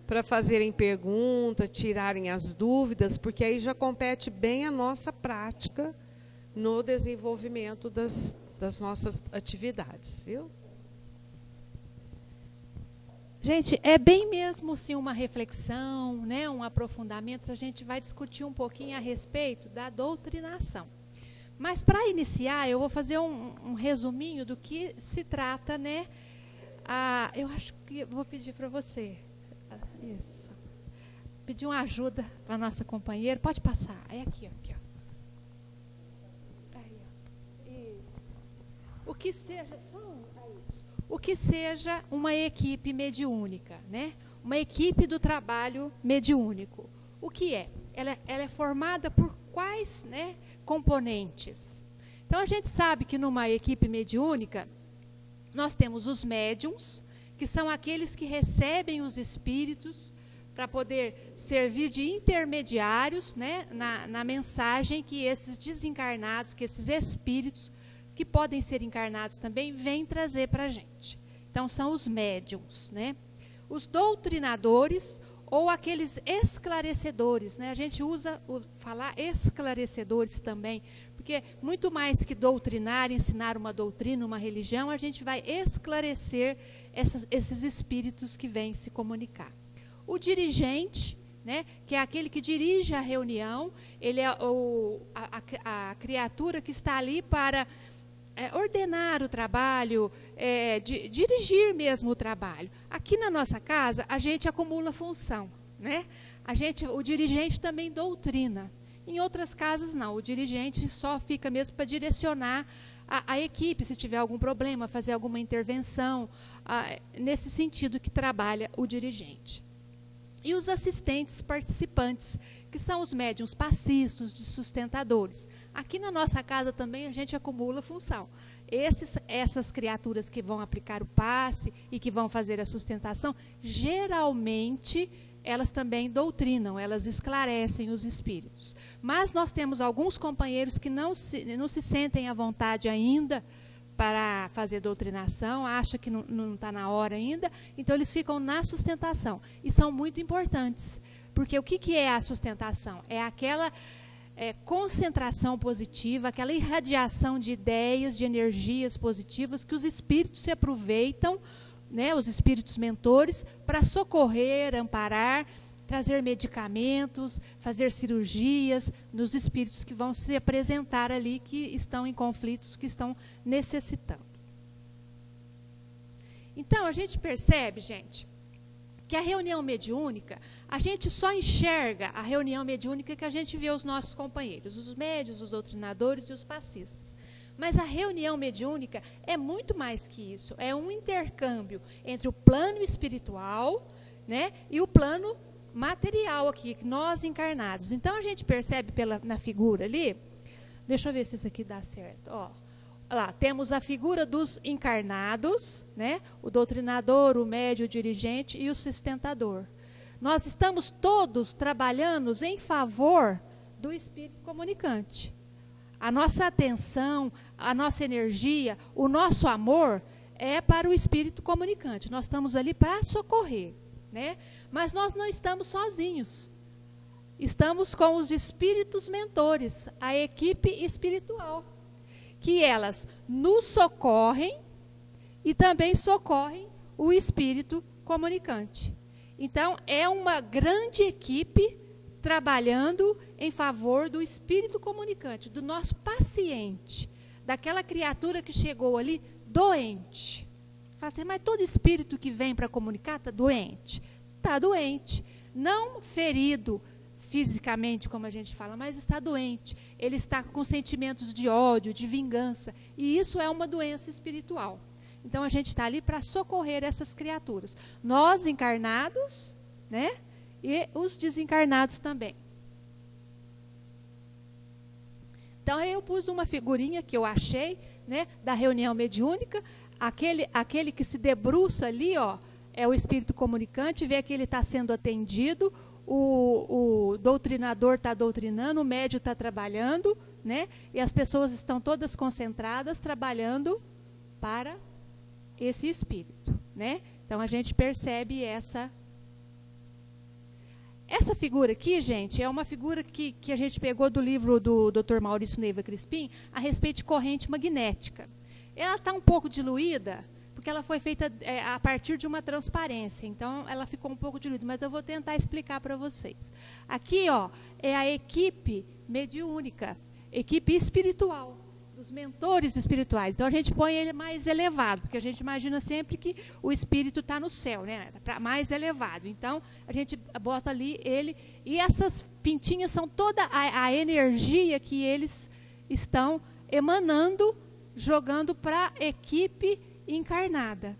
para fazerem perguntas, tirarem as dúvidas, porque aí já compete bem a nossa prática no desenvolvimento das nossas atividades, viu? Gente, é bem mesmo assim, uma reflexão, né, um aprofundamento. A gente vai discutir um pouquinho a respeito da doutrinação. Mas, para iniciar, eu vou fazer um resuminho do que se trata, né? Eu acho que vou pedir para você. Isso. Pedir uma ajuda para a nossa companheira. Pode passar. É aqui, ó. Aí, ó. Isso. O que seja... isso. O que seja uma equipe mediúnica, né? Uma equipe do trabalho mediúnico. O que é? Ela é formada por quais, né, componentes? Então, a gente sabe que numa equipe mediúnica, nós temos os médiums, que são aqueles que recebem os espíritos para poder servir de intermediários, né, na mensagem que esses desencarnados, que esses espíritos, que podem ser encarnados também, vêm trazer para a gente. Então, são os médiums, né? Os doutrinadores ou aqueles esclarecedores, né? A gente usa falar esclarecedores também, porque muito mais que doutrinar, ensinar uma doutrina, uma religião, a gente vai esclarecer esses espíritos que vêm se comunicar. O dirigente, né, que é aquele que dirige a reunião, ele é a criatura que está ali para ordenar o trabalho, dirigir mesmo o trabalho. Aqui na nossa casa, a gente acumula função, né? O dirigente também doutrina. Em outras casas, não. O dirigente só fica mesmo para direcionar a equipe, se tiver algum problema, fazer alguma intervenção, nesse sentido que trabalha o dirigente. E os assistentes participantes, que são os médiuns passistas, de sustentadores. Aqui na nossa casa também a gente acumula função. Essas criaturas que vão aplicar o passe e que vão fazer a sustentação, geralmente elas também doutrinam, elas esclarecem os espíritos. Mas nós temos alguns companheiros que não se sentem à vontade ainda para fazer doutrinação, acha que não está na hora ainda, então eles ficam na sustentação. E são muito importantes, porque o que é a sustentação? É aquela concentração positiva, aquela irradiação de ideias, de energias positivas, que os espíritos se aproveitam, né, os espíritos mentores, para socorrer, amparar, trazer medicamentos, fazer cirurgias nos espíritos que vão se apresentar ali, que estão em conflitos, que estão necessitando. Então, a gente percebe, gente, que a reunião mediúnica, a gente só enxerga a reunião mediúnica que a gente vê os nossos companheiros, os médios, os doutrinadores e os passistas. Mas a reunião mediúnica é muito mais que isso, é um intercâmbio entre o plano espiritual, né, e o plano material aqui, nós encarnados. Então, a gente percebe na figura ali, deixa eu ver se isso aqui dá certo, ó. Lá, temos a figura dos encarnados, né? O doutrinador, o médio, o dirigente e o sustentador. Nós estamos todos trabalhando em favor do espírito comunicante. A nossa atenção, a nossa energia, o nosso amor é para o espírito comunicante. Nós estamos ali para socorrer, né? Mas nós não estamos sozinhos. Estamos com os espíritos mentores, a equipe espiritual, que elas nos socorrem e também socorrem o espírito comunicante. Então, é uma grande equipe trabalhando em favor do espírito comunicante, do nosso paciente, daquela criatura que chegou ali doente. Fala assim, mas todo espírito que vem para comunicar está doente. Está doente, não ferido fisicamente, como a gente fala, mas está doente. Ele está com sentimentos de ódio, de vingança, e isso é uma doença espiritual. Então, a gente está ali para socorrer essas criaturas. Nós encarnados, né, e os desencarnados também. Então, eu pus uma figurinha que eu achei, né, da reunião mediúnica. Aquele que se debruça ali, ó, é o espírito comunicante, vê que ele está sendo atendido, o doutrinador está doutrinando, o médio está trabalhando, né? E as pessoas estão todas concentradas, trabalhando para esse espírito, né? Então, a gente percebe essa Essa figura aqui, gente, é uma figura que a gente pegou do livro do Dr. Maurício Neiva Crispim, a respeito de corrente magnética. Ela está um pouco diluída, porque ela foi feita a partir de uma transparência. Então, ela ficou um pouco diluída, mas eu vou tentar explicar para vocês. Aqui, ó, é a equipe mediúnica, equipe espiritual, dos mentores espirituais. Então, a gente põe ele mais elevado, porque a gente imagina sempre que o espírito está no céu, né? Mais elevado. Então, a gente bota ali ele, e essas pintinhas são toda a energia que eles estão emanando, jogando para a equipe encarnada,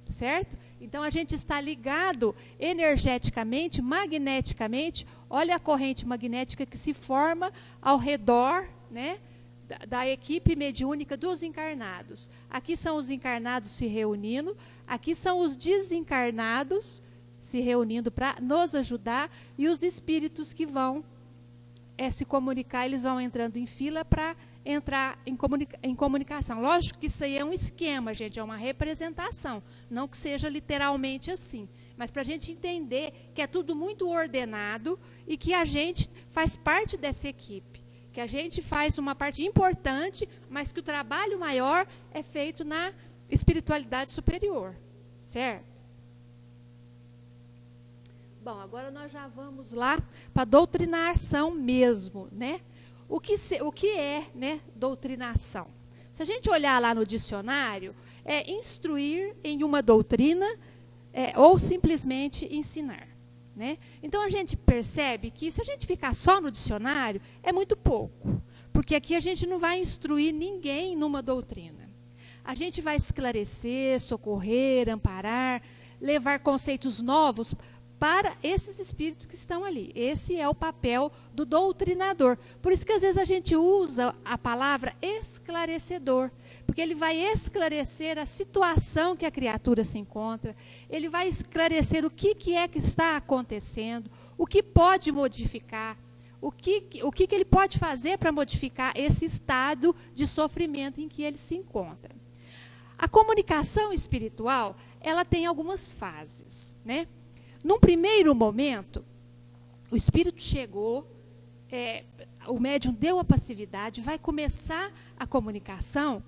certo? Então, a gente está ligado energeticamente, magneticamente. Olha a corrente magnética que se forma ao redor, né, da equipe mediúnica dos encarnados. Aqui são os encarnados se reunindo, aqui são os desencarnados se reunindo para nos ajudar, e os espíritos que vão se comunicar, eles vão entrando em fila para entrar em comunicação. Lógico que isso aí é um esquema, gente, é uma representação, não que seja literalmente assim, mas para a gente entender que é tudo muito ordenado e que a gente faz parte dessa equipe, que a gente faz uma parte importante, mas que o trabalho maior é feito na espiritualidade superior, certo? Bom, agora nós já vamos lá para a doutrinação mesmo, né? O que é, né, doutrinação? Se a gente olhar lá no dicionário, é instruir em uma doutrina ou simplesmente ensinar, né? Então, a gente percebe que se a gente ficar só no dicionário, é muito pouco. Porque aqui a gente não vai instruir ninguém numa doutrina. A gente vai esclarecer, socorrer, amparar, levar conceitos novos para esses espíritos que estão ali. Esse é o papel do doutrinador. Por isso que às vezes a gente usa a palavra esclarecedor, porque ele vai esclarecer a situação que a criatura se encontra, ele vai esclarecer o que é que está acontecendo, o que pode modificar, o que ele pode fazer para modificar esse estado de sofrimento em que ele se encontra. A comunicação espiritual, ela tem algumas fases, né? Num primeiro momento, o espírito chegou, o médium deu a passividade, vai começar a comunicação.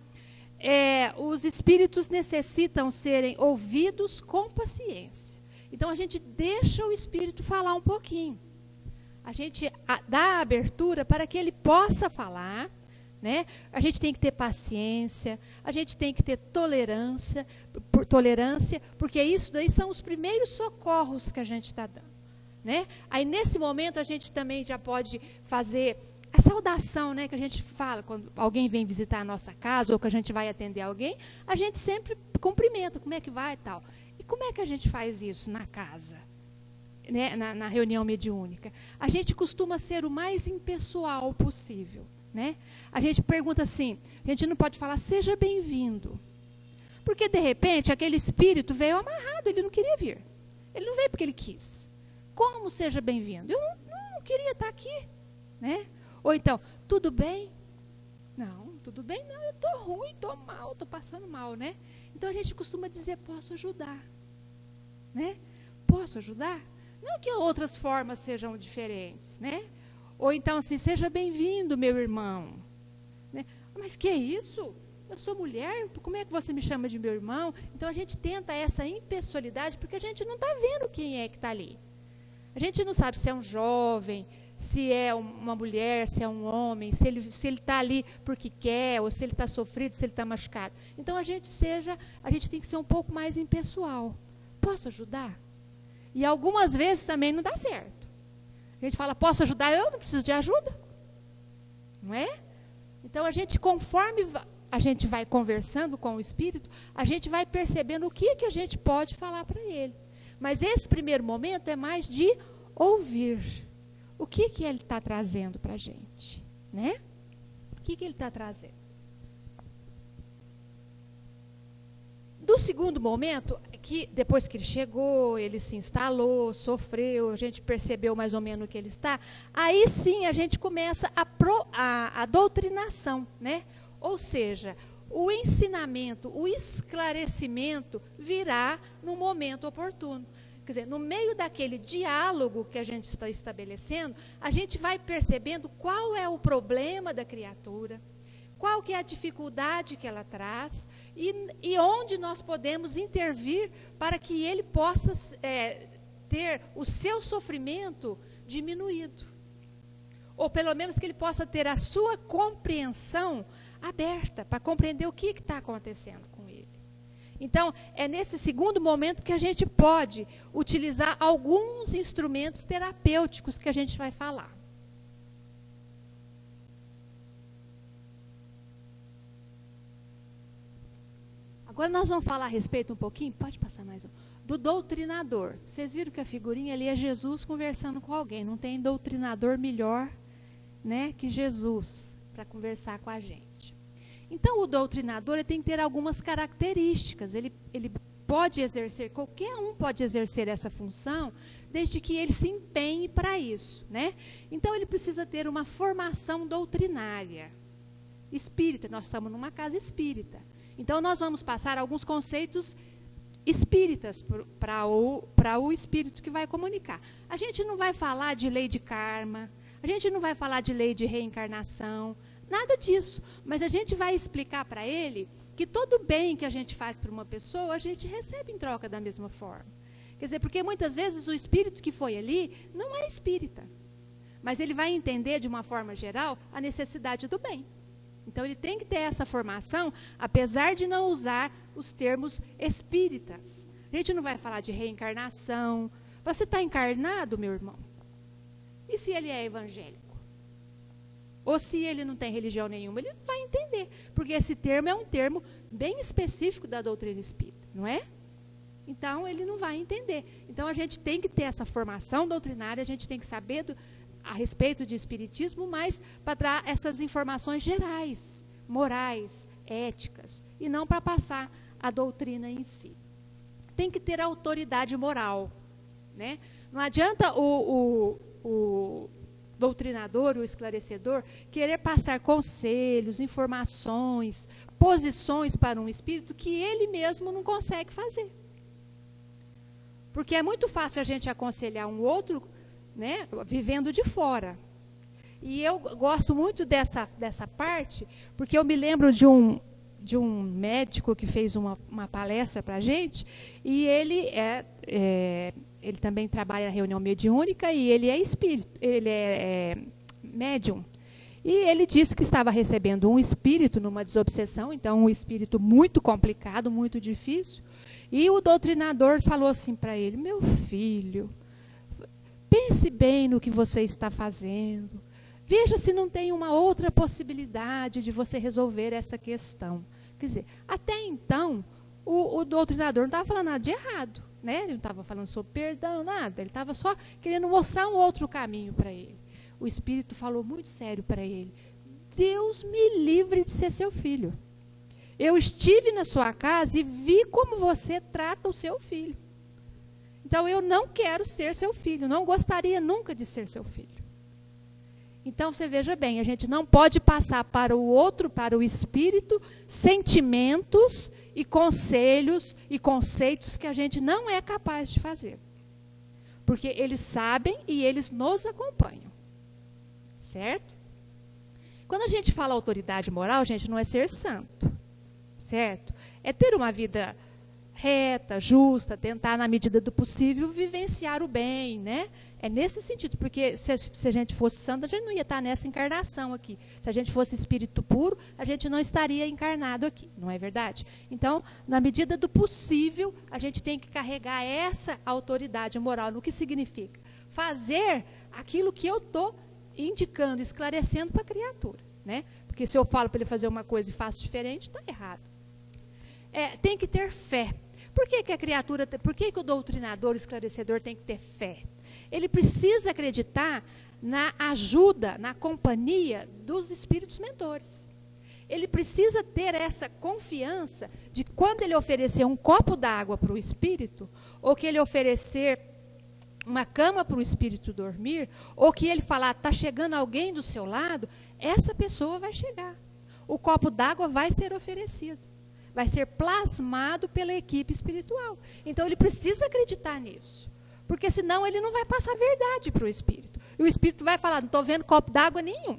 Os espíritos necessitam serem ouvidos com paciência. Então, a gente deixa o espírito falar um pouquinho. A gente dá a abertura para que ele possa falar, né? A gente tem que ter paciência, a gente tem que ter tolerância, porque isso daí são os primeiros socorros que a gente está dando, né? Aí, nesse momento, a gente também já pode fazer a saudação, né, que a gente fala quando alguém vem visitar a nossa casa ou que a gente vai atender alguém, a gente sempre cumprimenta, como é que vai e tal. E como é que a gente faz isso na casa, né, na reunião mediúnica? A gente costuma ser o mais impessoal possível, né? A gente pergunta assim, a gente não pode falar, seja bem-vindo. Porque, de repente, aquele espírito veio amarrado, ele não queria vir. Ele não veio porque ele quis. Como seja bem-vindo? Eu não queria estar aqui, né? Ou então, tudo bem? Não, tudo bem não, eu estou ruim, estou mal, estou passando mal, né? Então, a gente costuma dizer, posso ajudar, né? Posso ajudar? Não que outras formas sejam diferentes, né? Ou então, assim, seja bem-vindo, meu irmão. Né? Mas que é isso? Eu sou mulher, como é que você me chama de meu irmão? Então, a gente tenta essa impessoalidade, porque a gente não está vendo quem é que está ali. A gente não sabe se é um jovem, se é uma mulher, se é um homem, se ele está ali porque quer, ou se ele está sofrido, se ele está machucado. Então, a gente tem que ser um pouco mais impessoal. Posso ajudar? E algumas vezes também não dá certo. A gente fala, posso ajudar? Eu não preciso de ajuda. Não é? Então, a gente, conforme a gente vai conversando com o espírito, a gente vai percebendo o que a gente pode falar para ele. Mas esse primeiro momento é mais de ouvir. O que ele está trazendo para a gente? Né? O que ele está trazendo? Do segundo momento, que depois que ele chegou, ele se instalou, sofreu, a gente percebeu mais ou menos o que ele está, aí sim a gente começa a doutrinação, né? Ou seja, o ensinamento, o esclarecimento virá no momento oportuno. Quer dizer, no meio daquele diálogo que a gente está estabelecendo, a gente vai percebendo qual é o problema da criatura, qual que é a dificuldade que ela traz e onde nós podemos intervir para que ele possa ter o seu sofrimento diminuído. Ou pelo menos que ele possa ter a sua compreensão aberta para compreender o que está acontecendo com ele. Então, é nesse segundo momento que a gente pode utilizar alguns instrumentos terapêuticos que a gente vai falar. Agora nós vamos falar a respeito um pouquinho, pode passar mais um, do doutrinador. Vocês viram que a figurinha ali é Jesus conversando com alguém. Não tem doutrinador melhor, né, que Jesus para conversar com a gente. Então, o doutrinador ele tem que ter algumas características. Ele pode exercer, qualquer um pode exercer essa função, desde que ele se empenhe para isso, né? Então, ele precisa ter uma formação doutrinária espírita. Nós estamos numa casa espírita. Então, nós vamos passar alguns conceitos espíritas para o espírito que vai comunicar. A gente não vai falar de lei de karma, a gente não vai falar de lei de reencarnação, nada disso. Mas a gente vai explicar para ele que todo bem que a gente faz para uma pessoa, a gente recebe em troca da mesma forma. Quer dizer, porque muitas vezes o espírito que foi ali não é espírita, mas ele vai entender de uma forma geral a necessidade do bem. Então, ele tem que ter essa formação, apesar de não usar os termos espíritas. A gente não vai falar de reencarnação. Você está encarnado, meu irmão? E se ele é evangélico? Ou se ele não tem religião nenhuma? Ele não vai entender, porque esse termo é um termo bem específico da doutrina espírita, não é? Então, ele não vai entender. Então, a gente tem que ter essa formação doutrinária, a gente tem que saber a respeito de espiritismo, mas para dar essas informações gerais, morais, éticas, e não para passar a doutrina em si. Tem que ter autoridade moral, né? Não adianta o doutrinador, o esclarecedor, querer passar conselhos, informações, posições para um espírito que ele mesmo não consegue fazer. Porque é muito fácil a gente aconselhar um outro, né, vivendo de fora. E eu gosto muito dessa parte, porque eu me lembro de um médico que fez uma palestra para a gente, e ele ele também trabalha na reunião mediúnica, e ele é espírito, ele é médium. E ele disse que estava recebendo um espírito numa desobsessão, então um espírito muito complicado, muito difícil, e o doutrinador falou assim para ele: meu filho, pense bem no que você está fazendo. Veja se não tem uma outra possibilidade de você resolver essa questão. Quer dizer, até então, o doutrinador não estava falando nada de errado, né? Ele não estava falando sobre perdão, nada. Ele estava só querendo mostrar um outro caminho para ele. O espírito falou muito sério para ele: Deus me livre de ser seu filho. Eu estive na sua casa e vi como você trata o seu filho. Então, eu não quero ser seu filho, não gostaria nunca de ser seu filho. Então, você veja bem, a gente não pode passar para o outro, para o espírito, sentimentos e conselhos e conceitos que a gente não é capaz de fazer. Porque eles sabem e eles nos acompanham. Certo? Quando a gente fala autoridade moral, gente, não é ser santo. Certo? É ter uma vida reta, justa, tentar, na medida do possível, vivenciar o bem, né? É nesse sentido, porque se a gente fosse santo, a gente não ia estar nessa encarnação aqui. Se a gente fosse espírito puro, a gente não estaria encarnado aqui, não é verdade? Então, na medida do possível, a gente tem que carregar essa autoridade moral. O que significa? Fazer aquilo que eu estou indicando, esclarecendo para a criatura, né? Porque se eu falo para ele fazer uma coisa e faço diferente, está errado. Tem que ter fé. Por que a criatura, por que o doutrinador, o esclarecedor tem que ter fé? Ele precisa acreditar na ajuda, na companhia dos espíritos mentores. Ele precisa ter essa confiança de que quando ele oferecer um copo d'água para o espírito, ou que ele oferecer uma cama para o espírito dormir, ou que ele falar, está chegando alguém do seu lado, essa pessoa vai chegar. O copo d'água vai ser oferecido. Vai ser plasmado pela equipe espiritual. Então, ele precisa acreditar nisso. Porque senão ele não vai passar a verdade para o espírito. E o espírito vai falar, não estou vendo copo d'água nenhum.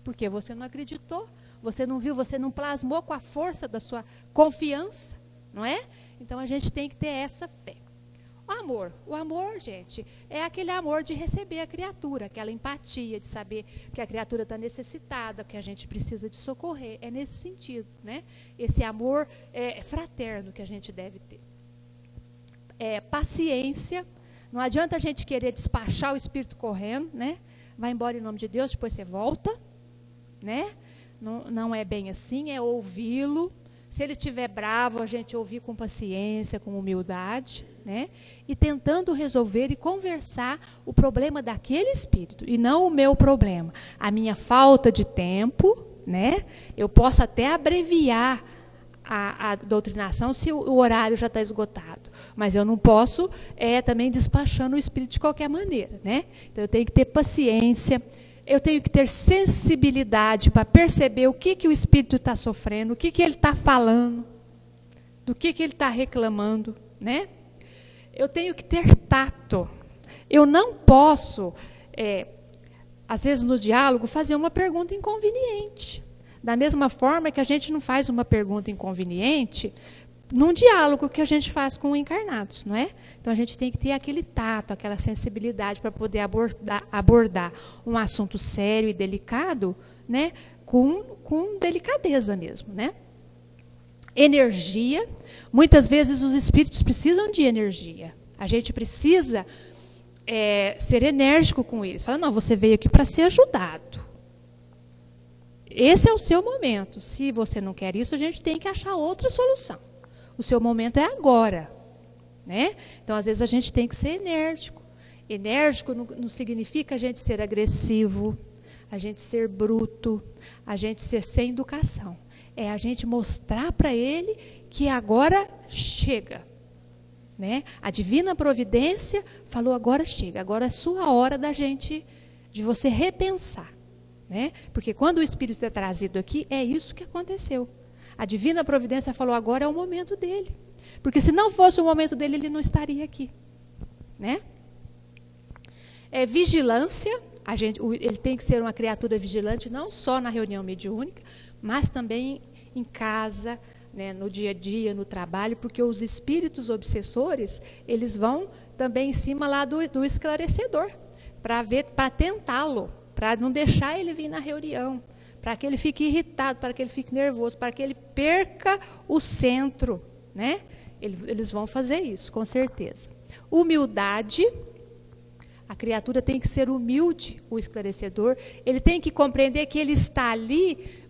Porque você não acreditou, você não viu, você não plasmou com a força da sua confiança, não é? Então a gente tem que ter essa fé. O amor, gente, é aquele amor de receber a criatura, aquela empatia de saber que a criatura está necessitada, que a gente precisa de socorrer. É nesse sentido, né? Esse amor fraterno que a gente deve ter. Paciência. Não adianta a gente querer despachar o espírito correndo, né? Vai embora em nome de Deus, depois você volta, né? Não é bem assim, é ouvi-lo. Se ele estiver bravo, a gente ouvir com paciência, com humildade, né? E tentando resolver e conversar o problema daquele espírito, e não o meu problema. A minha falta de tempo, né? Eu posso até abreviar a doutrinação se o horário já está esgotado. Mas eu não posso também despachando o espírito de qualquer maneira, né? Então eu tenho que ter paciência. Eu tenho que ter sensibilidade para perceber o que o espírito está sofrendo, o que ele está falando, do que ele está reclamando, né? Eu tenho que ter tato. Eu não posso, às vezes no diálogo, fazer uma pergunta inconveniente. Da mesma forma que a gente não faz uma pergunta inconveniente num diálogo que a gente faz com encarnados, não é? Então a gente tem que ter aquele tato, aquela sensibilidade para poder abordar um assunto sério e delicado, né? Com delicadeza mesmo, né? Energia. Muitas vezes os espíritos precisam de energia. A gente precisa ser enérgico com eles. Fala, não, você veio aqui para ser ajudado. Esse é o seu momento. Se você não quer isso, a gente tem que achar outra solução. O seu momento é agora, né? Então, às vezes, a gente tem que ser enérgico. Enérgico não significa a gente ser agressivo, a gente ser bruto, a gente ser sem educação. É a gente mostrar para ele que agora chega, né? A divina providência falou, agora chega, agora é sua hora de você repensar, né? Porque quando o espírito é trazido aqui, é isso que aconteceu. A divina providência falou, agora é o momento dele. Porque se não fosse o momento dele, ele não estaria aqui, né? Vigilância. Ele tem que ser uma criatura vigilante, não só na reunião mediúnica, mas também em casa, né, no dia a dia, no trabalho, porque os espíritos obsessores, eles vão também em cima lá do esclarecedor, para tentá-lo, para não deixar ele vir na reunião, para que ele fique irritado, para que ele fique nervoso, para que ele perca o centro, né? Eles vão fazer isso, com certeza. Humildade. A criatura tem que ser humilde, o esclarecedor. Ele tem que compreender que ele está ali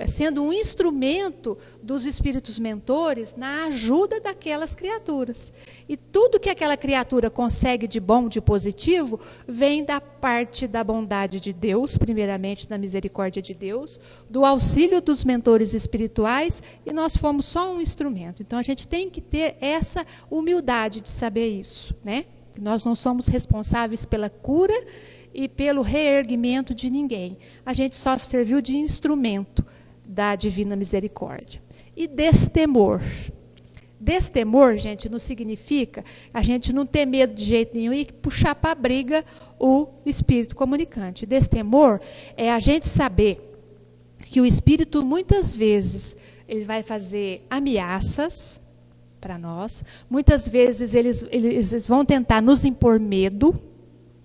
sendo um instrumento dos espíritos mentores na ajuda daquelas criaturas. E tudo que aquela criatura consegue de bom, de positivo, vem da parte da bondade de Deus, primeiramente da misericórdia de Deus, do auxílio dos mentores espirituais, e nós fomos só um instrumento. Então a gente tem que ter essa humildade de saber isso, né? Nós não somos responsáveis pela cura e pelo reerguimento de ninguém. A gente só serviu de instrumento da divina misericórdia. E destemor. Destemor, gente, não significa a gente não ter medo de jeito nenhum e puxar para a briga o espírito comunicante. Destemor é a gente saber que o espírito, muitas vezes, ele vai fazer ameaças para nós. Muitas vezes eles vão tentar nos impor medo,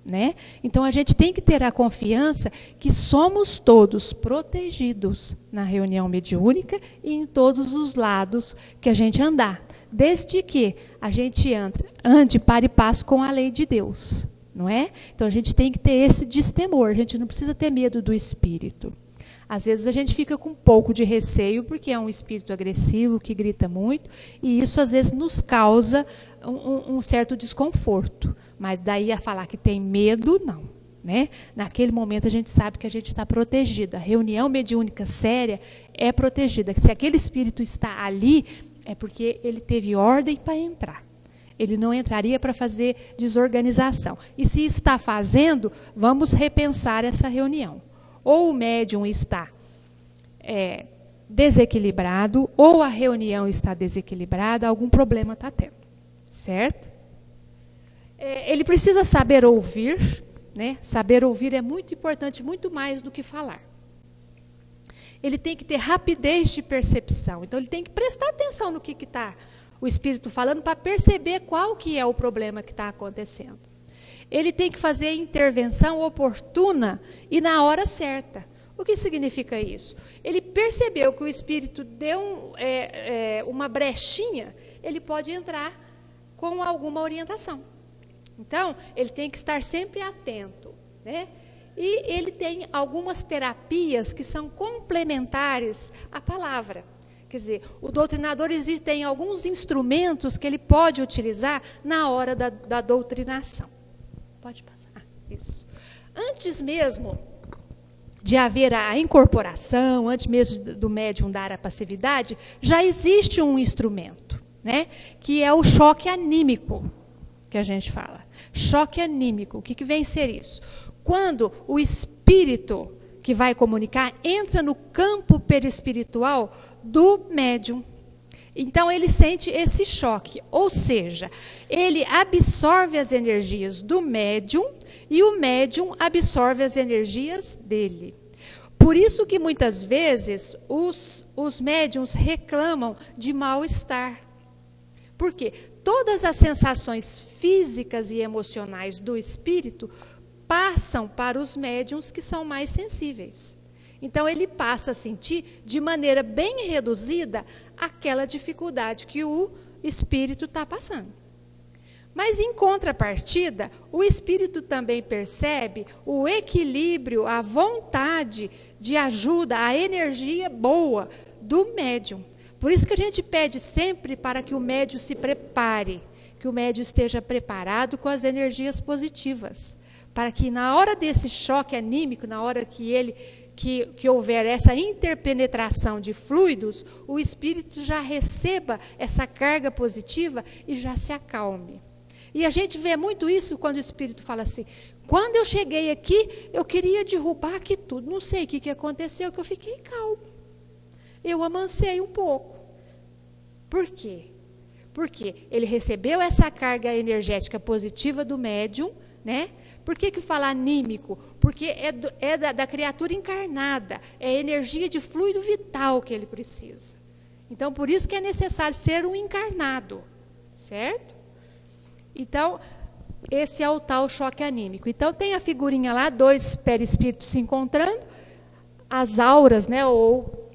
né? Então a gente tem que ter a confiança que somos todos protegidos na reunião mediúnica e em todos os lados que a gente andar, desde que a gente ande para e passo com a lei de Deus, não é? Então a gente tem que ter esse destemor, a gente não precisa ter medo do espírito. Às vezes a gente fica com um pouco de receio, porque é um espírito agressivo, que grita muito, e isso às vezes nos causa um certo desconforto. Mas daí a falar que tem medo, não, né? Naquele momento a gente sabe que a gente está protegido. A reunião mediúnica séria é protegida. Se aquele espírito está ali, é porque ele teve ordem para entrar. Ele não entraria para fazer desorganização. E se está fazendo, vamos repensar essa reunião. Ou o médium está desequilibrado, ou a reunião está desequilibrada, algum problema está tendo, certo? Ele precisa saber ouvir, né? Saber ouvir é muito importante, muito mais do que falar. Ele tem que ter rapidez de percepção. Então, ele tem que prestar atenção no que está o espírito falando para perceber qual que é o problema que está acontecendo. Ele tem que fazer a intervenção oportuna e na hora certa. O que significa isso? Ele percebeu que o espírito deu uma brechinha, ele pode entrar com alguma orientação. Então, ele tem que estar sempre atento, né? E ele tem algumas terapias que são complementares à palavra. Quer dizer, o doutrinador tem alguns instrumentos que ele pode utilizar na hora da doutrinação. Pode passar. Isso. Antes mesmo de haver a incorporação, antes mesmo do médium dar a passividade, já existe um instrumento, né? Que é o choque anímico, que a gente fala. Choque anímico. O que vem ser isso? Quando o espírito que vai comunicar entra no campo perispiritual do médium. Então, ele sente esse choque, ou seja, ele absorve as energias do médium e o médium absorve as energias dele. Por isso que muitas vezes os médiums reclamam de mal-estar. Por quê? Todas as sensações físicas e emocionais do espírito passam para os médiums que são mais sensíveis. Então, ele passa a sentir de maneira bem reduzida aquela dificuldade que o espírito está passando. Mas, em contrapartida, o espírito também percebe o equilíbrio, a vontade de ajuda, a energia boa do médium. Por isso que a gente pede sempre para que o médium se prepare, que o médium esteja preparado com as energias positivas, para que na hora desse choque anímico, na hora que houver essa interpenetração de fluidos, o espírito já receba essa carga positiva e já se acalme. E a gente vê muito isso quando o espírito fala assim: quando eu cheguei aqui, eu queria derrubar aqui tudo. Não sei o que aconteceu, que eu fiquei calmo. Eu amancei um pouco. Por quê? Porque ele recebeu essa carga energética positiva do médium, né? Por que fala anímico? Porque é da criatura encarnada, é a energia de fluido vital que ele precisa. Então, por isso que é necessário ser um encarnado, certo? Então, esse é o tal choque anímico. Então, tem a figurinha lá, dois perispíritos se encontrando, as auras, né, ou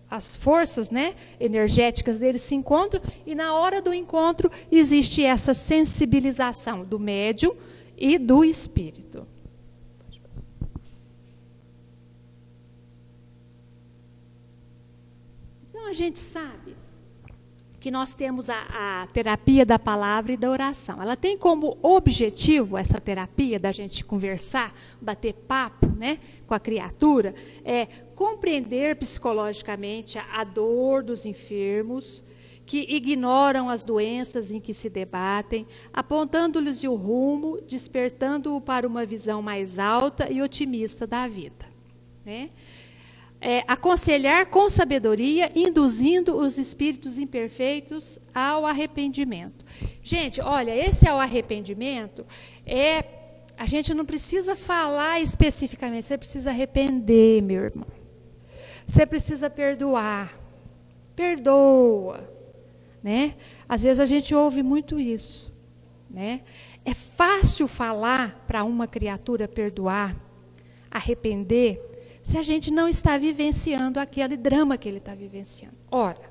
as forças, né, energéticas deles se encontram, e na hora do encontro existe essa sensibilização do médium e do espírito. Então, a gente sabe que nós temos a terapia da palavra e da oração. Ela tem como objetivo, essa terapia, da gente conversar, bater papo, né, com a criatura, compreender psicologicamente a dor dos enfermos, que ignoram as doenças em que se debatem, apontando-lhes o rumo, despertando-o para uma visão mais alta e otimista da vida, né? Aconselhar com sabedoria, induzindo os espíritos imperfeitos ao arrependimento. Gente, olha, esse é o arrependimento, a gente não precisa falar especificamente, você precisa arrepender, meu irmão. Você precisa perdoar. Perdoa, né? Às vezes a gente ouve muito isso, né? É fácil falar para uma criatura perdoar, arrepender, se a gente não está vivenciando aquele drama que ele está vivenciando. Ora,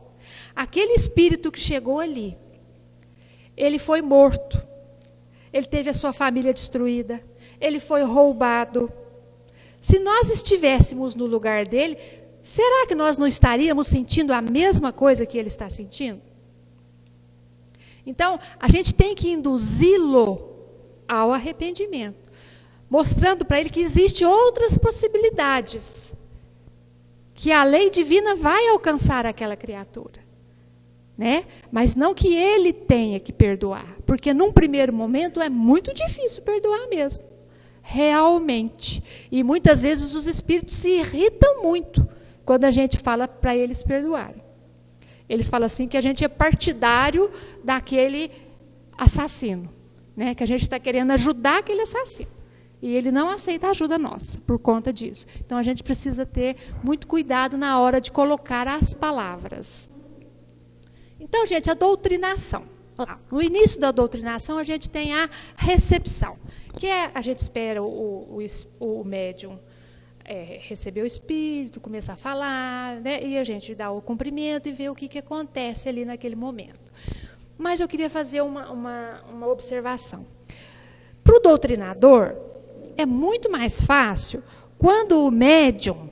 aquele espírito que chegou ali, ele foi morto, ele teve a sua família destruída, ele foi roubado. Se nós estivéssemos no lugar dele, será que nós não estaríamos sentindo a mesma coisa que ele está sentindo? Então, a gente tem que induzi-lo ao arrependimento, mostrando para ele que existem outras possibilidades, que a lei divina vai alcançar aquela criatura, né? Mas não que ele tenha que perdoar, porque num primeiro momento é muito difícil perdoar mesmo, realmente. E muitas vezes os espíritos se irritam muito quando a gente fala para eles perdoarem. Eles falam assim que a gente é partidário daquele assassino, né? Que a gente está querendo ajudar aquele assassino. E ele não aceita a ajuda nossa por conta disso. Então, a gente precisa ter muito cuidado na hora de colocar as palavras. Então, gente, a doutrinação. No início da doutrinação, a gente tem a recepção, que é, a gente espera o médium receber o espírito, começar a falar, né? E a gente dá o cumprimento e vê o que acontece ali naquele momento. Mas eu queria fazer uma observação. Para o doutrinador, é muito mais fácil quando o médium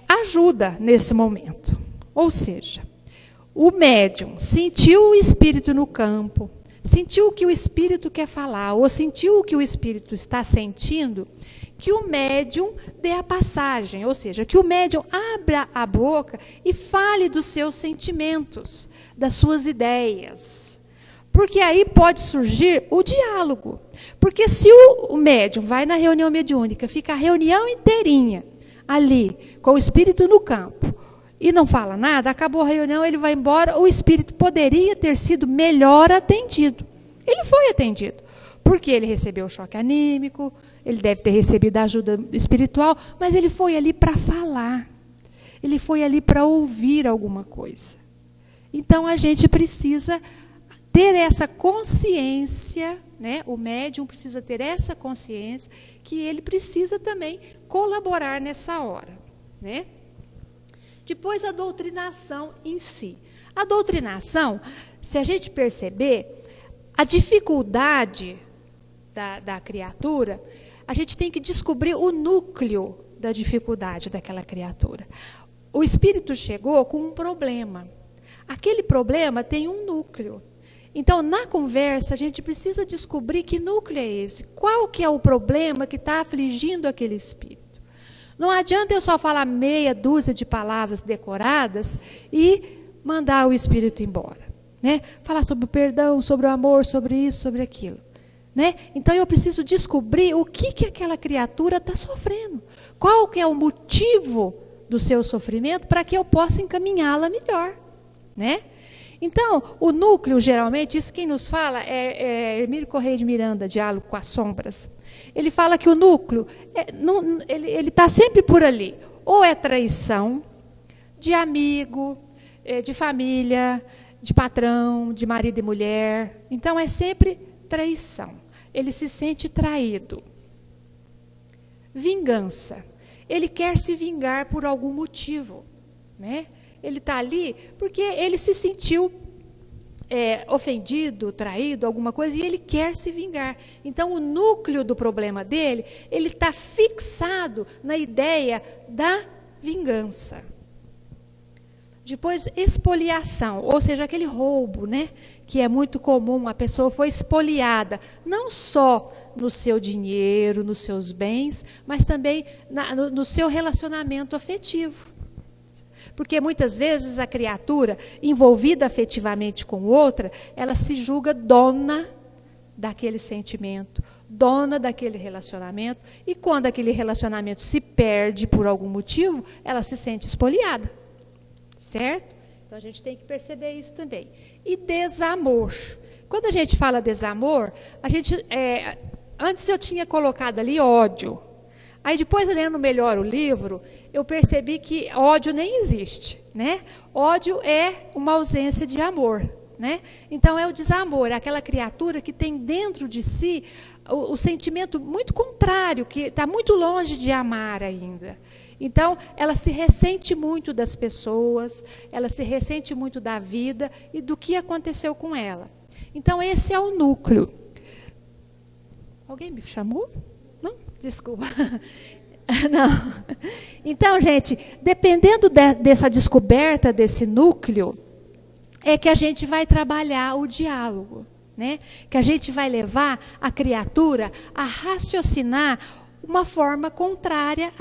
ajuda nesse momento. Ou seja, o médium sentiu o espírito no campo, sentiu o que o espírito quer falar, ou sentiu o que o espírito está sentindo, que o médium dê a passagem, ou seja, que o médium abra a boca e fale dos seus sentimentos, das suas ideias. Porque aí pode surgir o diálogo. Porque se o médium vai na reunião mediúnica, fica a reunião inteirinha ali, com o espírito no campo, e não fala nada, acabou a reunião, ele vai embora, o espírito poderia ter sido melhor atendido. Ele foi atendido, porque ele recebeu o choque anímico, ele deve ter recebido a ajuda espiritual, mas ele foi ali para falar. Ele foi ali para ouvir alguma coisa. Então, a gente precisa ter essa consciência, né? O médium precisa ter essa consciência que ele precisa também colaborar nessa hora, né? Depois, a doutrinação em si. A doutrinação, se a gente perceber, a dificuldade da criatura, a gente tem que descobrir o núcleo da dificuldade daquela criatura. O espírito chegou com um problema. Aquele problema tem um núcleo. Então, na conversa, a gente precisa descobrir que núcleo é esse. Qual que é o problema que está afligindo aquele espírito? Não adianta eu só falar meia dúzia de palavras decoradas e mandar o espírito embora, né? Falar sobre o perdão, sobre o amor, sobre isso, sobre aquilo, né? Então, eu preciso descobrir o que aquela criatura está sofrendo. Qual que é o motivo do seu sofrimento para que eu possa encaminhá-la melhor, né? Então, o núcleo, geralmente, isso quem nos fala é Hermílio Correia de Miranda, Diálogo com as Sombras. Ele fala que o núcleo, ele está sempre por ali. Ou é traição de amigo, de família, de patrão, de marido e mulher. Então, é sempre traição. Ele se sente traído. Vingança. Ele quer se vingar por algum motivo, né? Ele está ali porque ele se sentiu ofendido, traído, alguma coisa, e ele quer se vingar. Então, o núcleo do problema dele, ele está fixado na ideia da vingança. Depois, expoliação, ou seja, aquele roubo, né, que é muito comum, a pessoa foi expoliada, não só no seu dinheiro, nos seus bens, mas também no seu relacionamento afetivo. Porque muitas vezes a criatura, envolvida afetivamente com outra, ela se julga dona daquele sentimento, dona daquele relacionamento, e quando aquele relacionamento se perde por algum motivo, ela se sente expoliada. Certo? Então, a gente tem que perceber isso também. E desamor. Quando a gente fala desamor, a gente, antes eu tinha colocado ali ódio. Aí depois, lendo melhor o livro, eu percebi que ódio nem existe, né? Ódio é uma ausência de amor, né? Então, é o desamor, aquela criatura que tem dentro de si o sentimento muito contrário, que está muito longe de amar ainda. Então, ela se ressente muito das pessoas, ela se ressente muito da vida e do que aconteceu com ela. Então, esse é o núcleo. Alguém me chamou? Não? Desculpa. Não. Então, gente, dependendo dessa descoberta desse núcleo, é que a gente vai trabalhar o diálogo, né? Que a gente vai levar a criatura a raciocinar uma forma contrária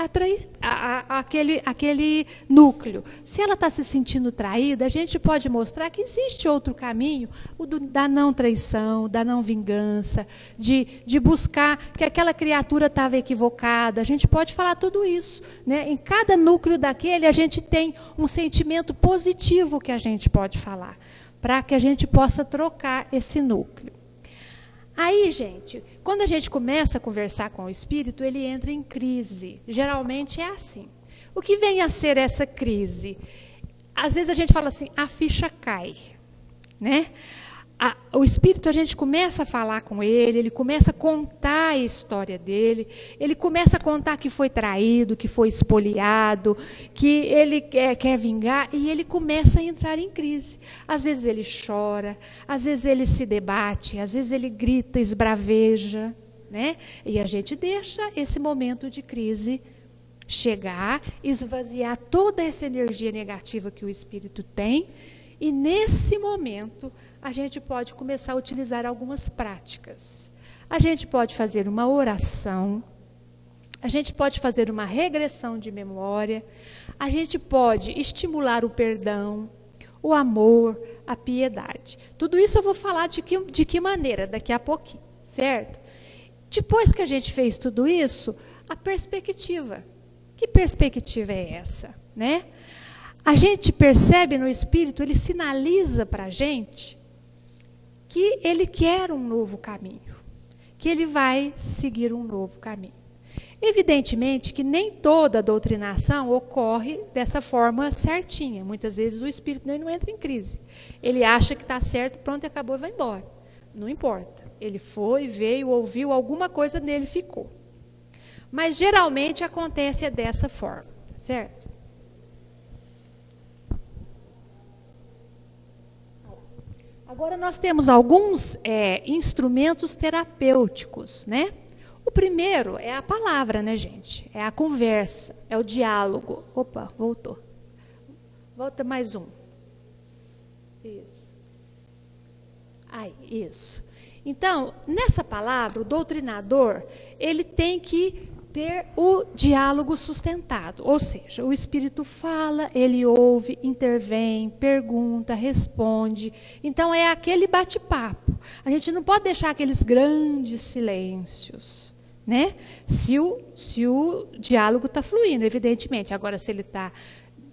àquele núcleo. Se ela está se sentindo traída, a gente pode mostrar que existe outro caminho, o da não traição, da não vingança, de buscar que aquela criatura estava equivocada. A gente pode falar tudo isso, né? Em cada núcleo daquele, a gente tem um sentimento positivo que a gente pode falar. para que a gente possa trocar esse núcleo. Aí, gente, quando a gente começa a conversar com o espírito, ele entra em crise. Geralmente é assim. O que vem a ser essa crise? Às vezes a gente fala assim, a ficha cai, né? O espírito, a gente começa a falar com ele começa a contar a história dele, ele começa a contar que foi traído, que foi espoliado, que ele quer vingar, e ele começa a entrar em crise. Às vezes ele chora, às vezes ele se debate, às vezes ele grita, esbraveja, né? E a gente deixa esse momento de crise chegar, esvaziar toda essa energia negativa que o espírito tem, e nesse momento a gente pode começar a utilizar algumas práticas. A gente pode fazer uma oração, a gente pode fazer uma regressão de memória, a gente pode estimular o perdão, o amor, a piedade. Tudo isso eu vou falar de que maneira daqui a pouquinho, certo? Depois que a gente fez tudo isso, a perspectiva. Que perspectiva é essa, né? A gente percebe no espírito, ele sinaliza para a gente que ele quer um novo caminho, que ele vai seguir um novo caminho. Evidentemente que nem toda a doutrinação ocorre dessa forma certinha. Muitas vezes o espírito nem não entra em crise. Ele acha que está certo, pronto, acabou e vai embora. Não importa. Ele foi, veio, ouviu, alguma coisa nele ficou. Mas geralmente acontece dessa forma, certo? Agora nós temos alguns instrumentos terapêuticos, né? O primeiro é a palavra, né, gente? É a conversa, é o diálogo. Opa, voltou. Volta mais um. Isso. Aí, isso. Então, nessa palavra, o doutrinador, ele tem que ter o diálogo sustentado, ou seja, o espírito fala, ele ouve, intervém, pergunta, responde. Então é aquele bate-papo. A gente não pode deixar aqueles grandes silêncios, né? Se o diálogo está fluindo, evidentemente. Agora, se ele está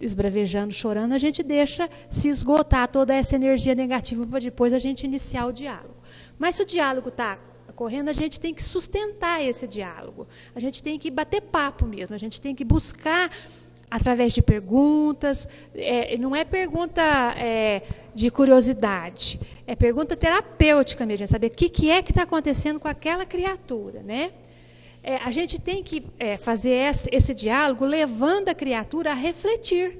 esbravejando, chorando, a gente deixa se esgotar toda essa energia negativa para depois a gente iniciar o diálogo. Mas se o diálogo está correndo, a gente tem que sustentar esse diálogo. A gente tem que bater papo mesmo. A gente tem que buscar, através de perguntas, não é pergunta de curiosidade, é pergunta terapêutica mesmo, saber o que é que está acontecendo com aquela criatura, né? A gente tem que fazer esse diálogo levando a criatura a refletir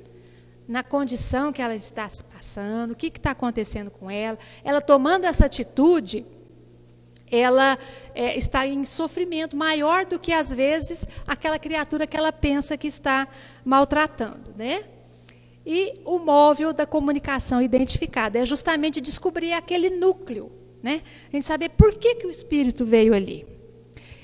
na condição que ela está se passando, o que está acontecendo com ela. Ela tomando essa atitude, ela está em sofrimento maior do que, às vezes, aquela criatura que ela pensa que está maltratando, né? E o móvel da comunicação identificada é justamente descobrir aquele núcleo, né? A gente saber por que o espírito veio ali.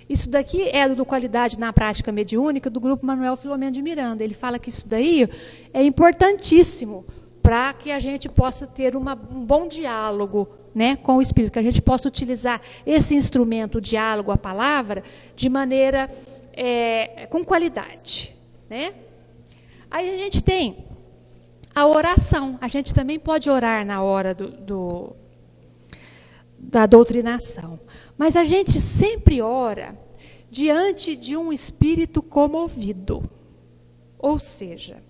Isso daqui é do Qualidade na Prática Mediúnica, do Grupo Manuel Filomeno de Miranda. Ele fala que isso daí é importantíssimo para que a gente possa ter um bom diálogo, né, com o espírito, que a gente possa utilizar esse instrumento, o diálogo, a palavra, de maneira com qualidade, né? Aí a gente tem a oração. A gente também pode orar na hora da doutrinação. Mas a gente sempre ora diante de um espírito comovido. Ou seja,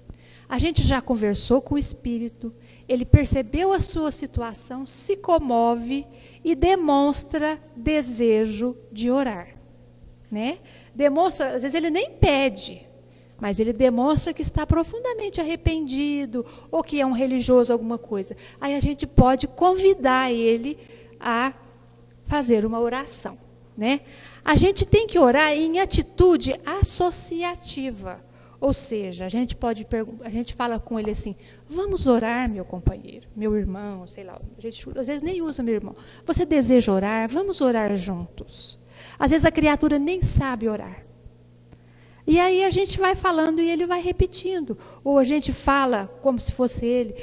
a gente já conversou com o espírito, ele percebeu a sua situação, se comove e demonstra desejo de orar, né? Demonstra, às vezes ele nem pede, mas ele demonstra que está profundamente arrependido ou que é um religioso, alguma coisa. Aí a gente pode convidar ele a fazer uma oração, né? A gente tem que orar em atitude associativa. Ou seja, a gente fala com ele assim: vamos orar, meu companheiro, meu irmão, sei lá, a gente às vezes nem usa meu irmão. Você deseja orar? Vamos orar juntos. Às vezes a criatura nem sabe orar. E aí a gente vai falando e ele vai repetindo. Ou a gente fala como se fosse ele: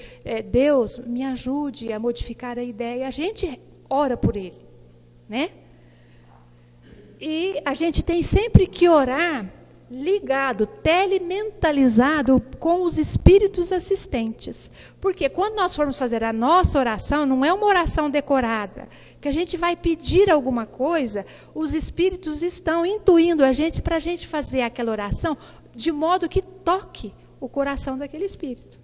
Deus, me ajude a modificar a ideia. E a gente ora por ele, né? E a gente tem sempre que orar ligado, telementalizado com os espíritos assistentes. Porque quando nós formos fazer a nossa oração, não é uma oração decorada, que a gente vai pedir alguma coisa, os espíritos estão intuindo a gente para a gente fazer aquela oração de modo que toque o coração daquele espírito.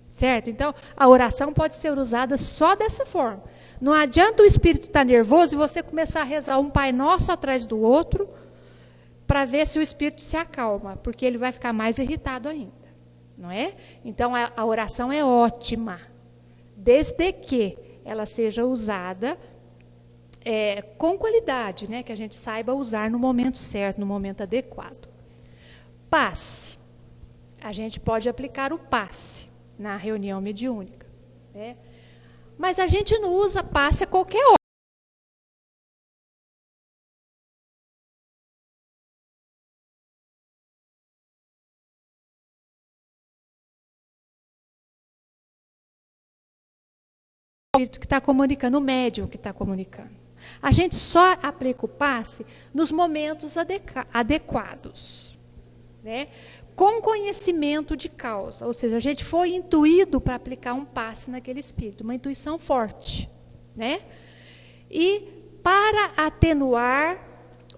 Certo? Então, a oração pode ser usada só dessa forma. Não adianta o espírito estar nervoso e você começar a rezar um Pai Nosso atrás do outro, para ver se o espírito se acalma, porque ele vai ficar mais irritado ainda, não é? Então, a oração é ótima, desde que ela seja usada com qualidade, né? Que a gente saiba usar no momento certo, no momento adequado. Passe. A gente pode aplicar o passe na reunião mediúnica, né? Mas a gente não usa passe a qualquer hora. Espírito que está comunicando, o médium que está comunicando. A gente só aplica o passe nos momentos adequados, né? Com conhecimento de causa, ou seja, a gente foi intuído para aplicar um passe naquele espírito, uma intuição forte, né? E para atenuar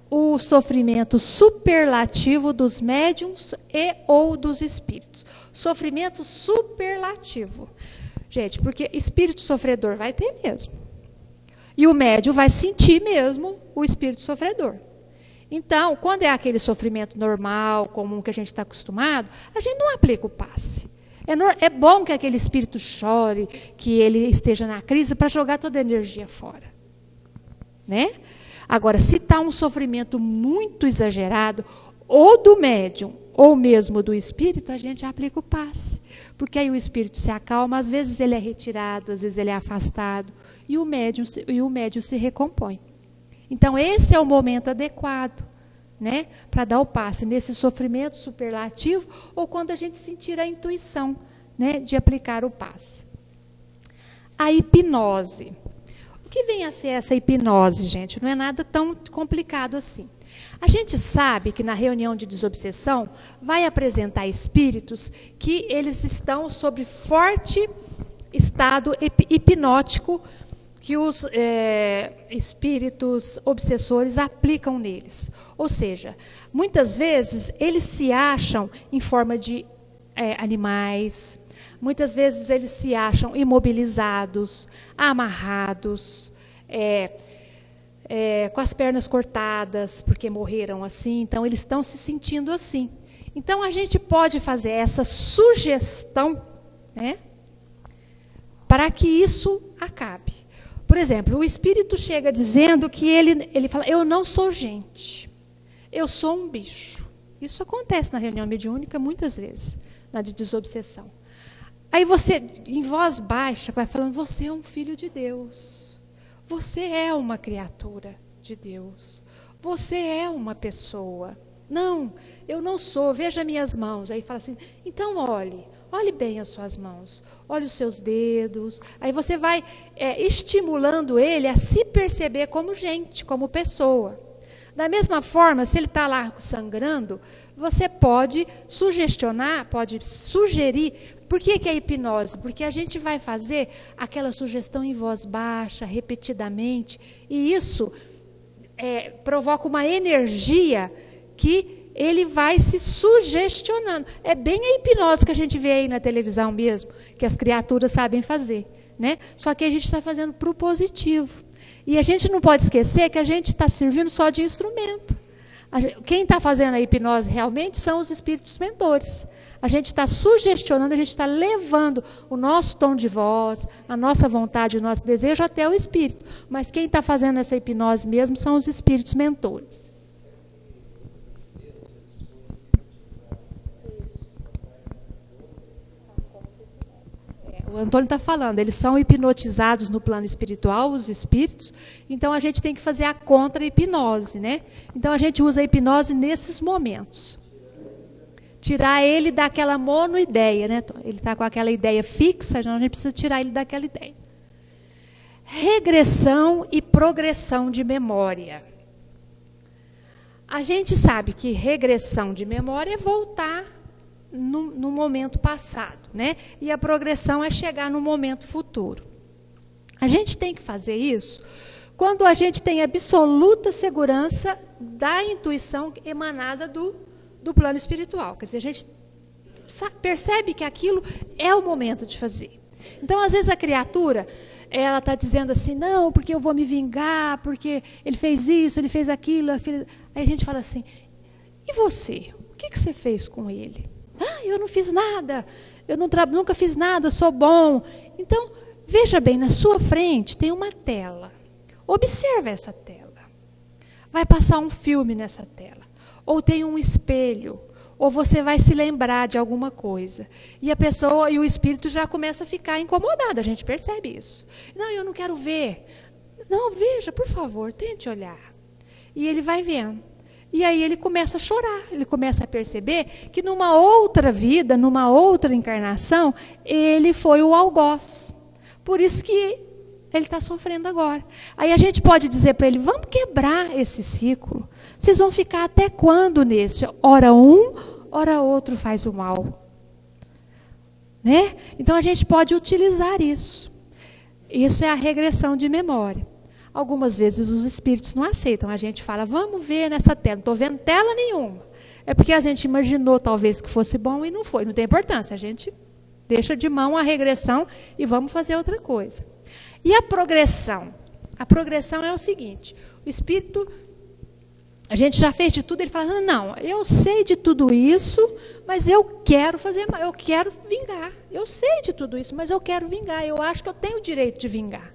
o sofrimento superlativo dos médiums e ou dos espíritos. Sofrimento superlativo. Gente, porque espírito sofredor vai ter mesmo. E o médium vai sentir mesmo o espírito sofredor. Então, quando é aquele sofrimento normal, comum que a gente está acostumado, a gente não aplica o passe. É bom que aquele espírito chore, que ele esteja na crise para jogar toda a energia fora. Né? Agora, se está um sofrimento muito exagerado, ou do médium, ou mesmo do espírito, a gente aplica o passe. Porque aí o espírito se acalma, às vezes ele é retirado, às vezes ele é afastado, e o médium se recompõe. Então, esse é o momento adequado, né, para dar o passe nesse sofrimento superlativo, ou quando a gente sentir a intuição, né, de aplicar o passe. A hipnose. O que vem a ser essa hipnose, gente? Não é nada tão complicado assim. A gente sabe que na reunião de desobsessão vai apresentar espíritos que eles estão sob forte estado hipnótico que os espíritos obsessores aplicam neles. Ou seja, muitas vezes eles se acham em forma de animais, muitas vezes eles se acham imobilizados, amarrados, com as pernas cortadas, porque morreram assim, então eles estão se sentindo assim. Então a gente pode fazer essa sugestão, né, para que isso acabe. Por exemplo, o espírito chega dizendo que ele fala, eu não sou gente, eu sou um bicho. Isso acontece na reunião mediúnica muitas vezes, na de desobsessão. Aí você, em voz baixa, vai falando, você é um filho de Deus, você é uma criatura de Deus, você é uma pessoa. Não, eu não sou, veja minhas mãos. Aí fala assim, então olhe bem as suas mãos, olhe os seus dedos. Aí você vai estimulando ele a se perceber como gente, como pessoa. Da mesma forma, se ele está lá sangrando, você pode sugestionar, pode sugerir. Por que é hipnose? Porque a gente vai fazer aquela sugestão em voz baixa, repetidamente, e isso provoca uma energia que ele vai se sugestionando. É bem a hipnose que a gente vê aí na televisão mesmo, que as criaturas sabem fazer, né? Só que a gente está fazendo para o positivo. E a gente não pode esquecer que a gente está servindo só de instrumento. Quem está fazendo a hipnose realmente são os espíritos mentores. A gente está sugestionando, a gente está levando o nosso tom de voz, a nossa vontade, o nosso desejo até o espírito. Mas quem está fazendo essa hipnose mesmo são os espíritos mentores. O Antônio está falando, eles são hipnotizados no plano espiritual, os espíritos, então a gente tem que fazer a contra-hipnose, né? Então a gente usa a hipnose nesses momentos. Tirar ele daquela monoideia, né? Ele está com aquela ideia fixa, então a gente precisa tirar ele daquela ideia. Regressão e progressão de memória. A gente sabe que regressão de memória é voltar no momento passado, né? E a progressão é chegar no momento futuro. A gente tem que fazer isso quando a gente tem absoluta segurança da intuição emanada do plano espiritual. Quer dizer, a gente percebe que aquilo é o momento de fazer. Então, às vezes, a criatura, ela está dizendo assim, não, porque eu vou me vingar, porque ele fez isso, ele fez aquilo. Aí a gente fala assim, e você? O que você fez com ele? Ah, eu não fiz nada, eu nunca fiz nada, eu sou bom. Então, veja bem, na sua frente tem uma tela. Observa essa tela. Vai passar um filme nessa tela. Ou tem um espelho. Ou você vai se lembrar de alguma coisa. E a pessoa e o espírito já começa a ficar incomodado. A gente percebe isso. Não, eu não quero ver. Não, veja, por favor, tente olhar. E ele vai vendo. E aí ele começa a chorar. Ele começa a perceber que numa outra vida, numa outra encarnação, ele foi o algoz. Por isso que ele está sofrendo agora. Aí a gente pode dizer para ele, vamos quebrar esse ciclo. Vocês vão ficar até quando nesse? Ora um, ora outro faz o mal. Né? Então a gente pode utilizar isso. Isso é a regressão de memória. Algumas vezes os espíritos não aceitam. A gente fala, vamos ver nessa tela. Não estou vendo tela nenhuma. É porque a gente imaginou talvez que fosse bom e não foi. Não tem importância. A gente deixa de mão a regressão e vamos fazer outra coisa. E a progressão? A progressão é o seguinte. O espírito, a gente já fez de tudo. Ele fala, não, eu sei de tudo isso, mas eu quero fazer mal. Eu quero vingar. Eu sei de tudo isso, mas eu quero vingar. Eu acho que eu tenho o direito de vingar.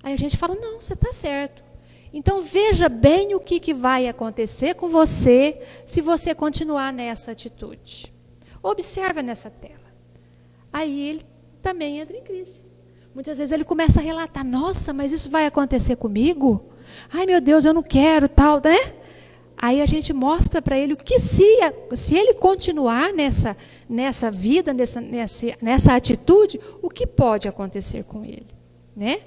Aí a gente fala, não, você está certo. Então veja bem o que vai acontecer com você se você continuar nessa atitude. Observa nessa tela. Aí ele também entra em crise. Muitas vezes ele começa a relatar, nossa, mas isso vai acontecer comigo? Ai meu Deus, eu não quero, tal, né? Aí a gente mostra para ele que se ele continuar nessa vida, nessa atitude, o que pode acontecer com ele, né?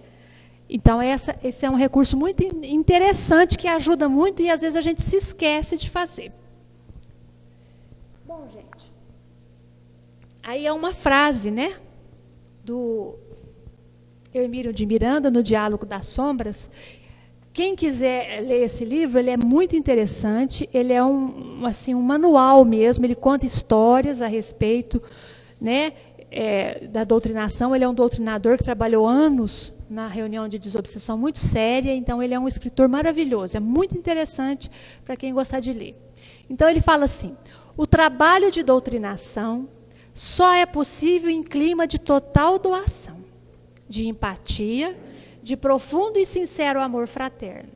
Então, esse é um recurso muito interessante que ajuda muito e às vezes a gente se esquece de fazer. Bom, gente, aí é uma frase, né, do Hermílio de Miranda, no Diálogo das Sombras. Quem quiser ler esse livro, ele é muito interessante, ele é um manual mesmo, ele conta histórias a respeito, né, da doutrinação. Ele é um doutrinador que trabalhou anos na reunião de desobsessão muito séria, então ele é um escritor maravilhoso, é muito interessante para quem gostar de ler. Então ele fala assim, o trabalho de doutrinação só é possível em clima de total doação, de empatia, de profundo e sincero amor fraterno.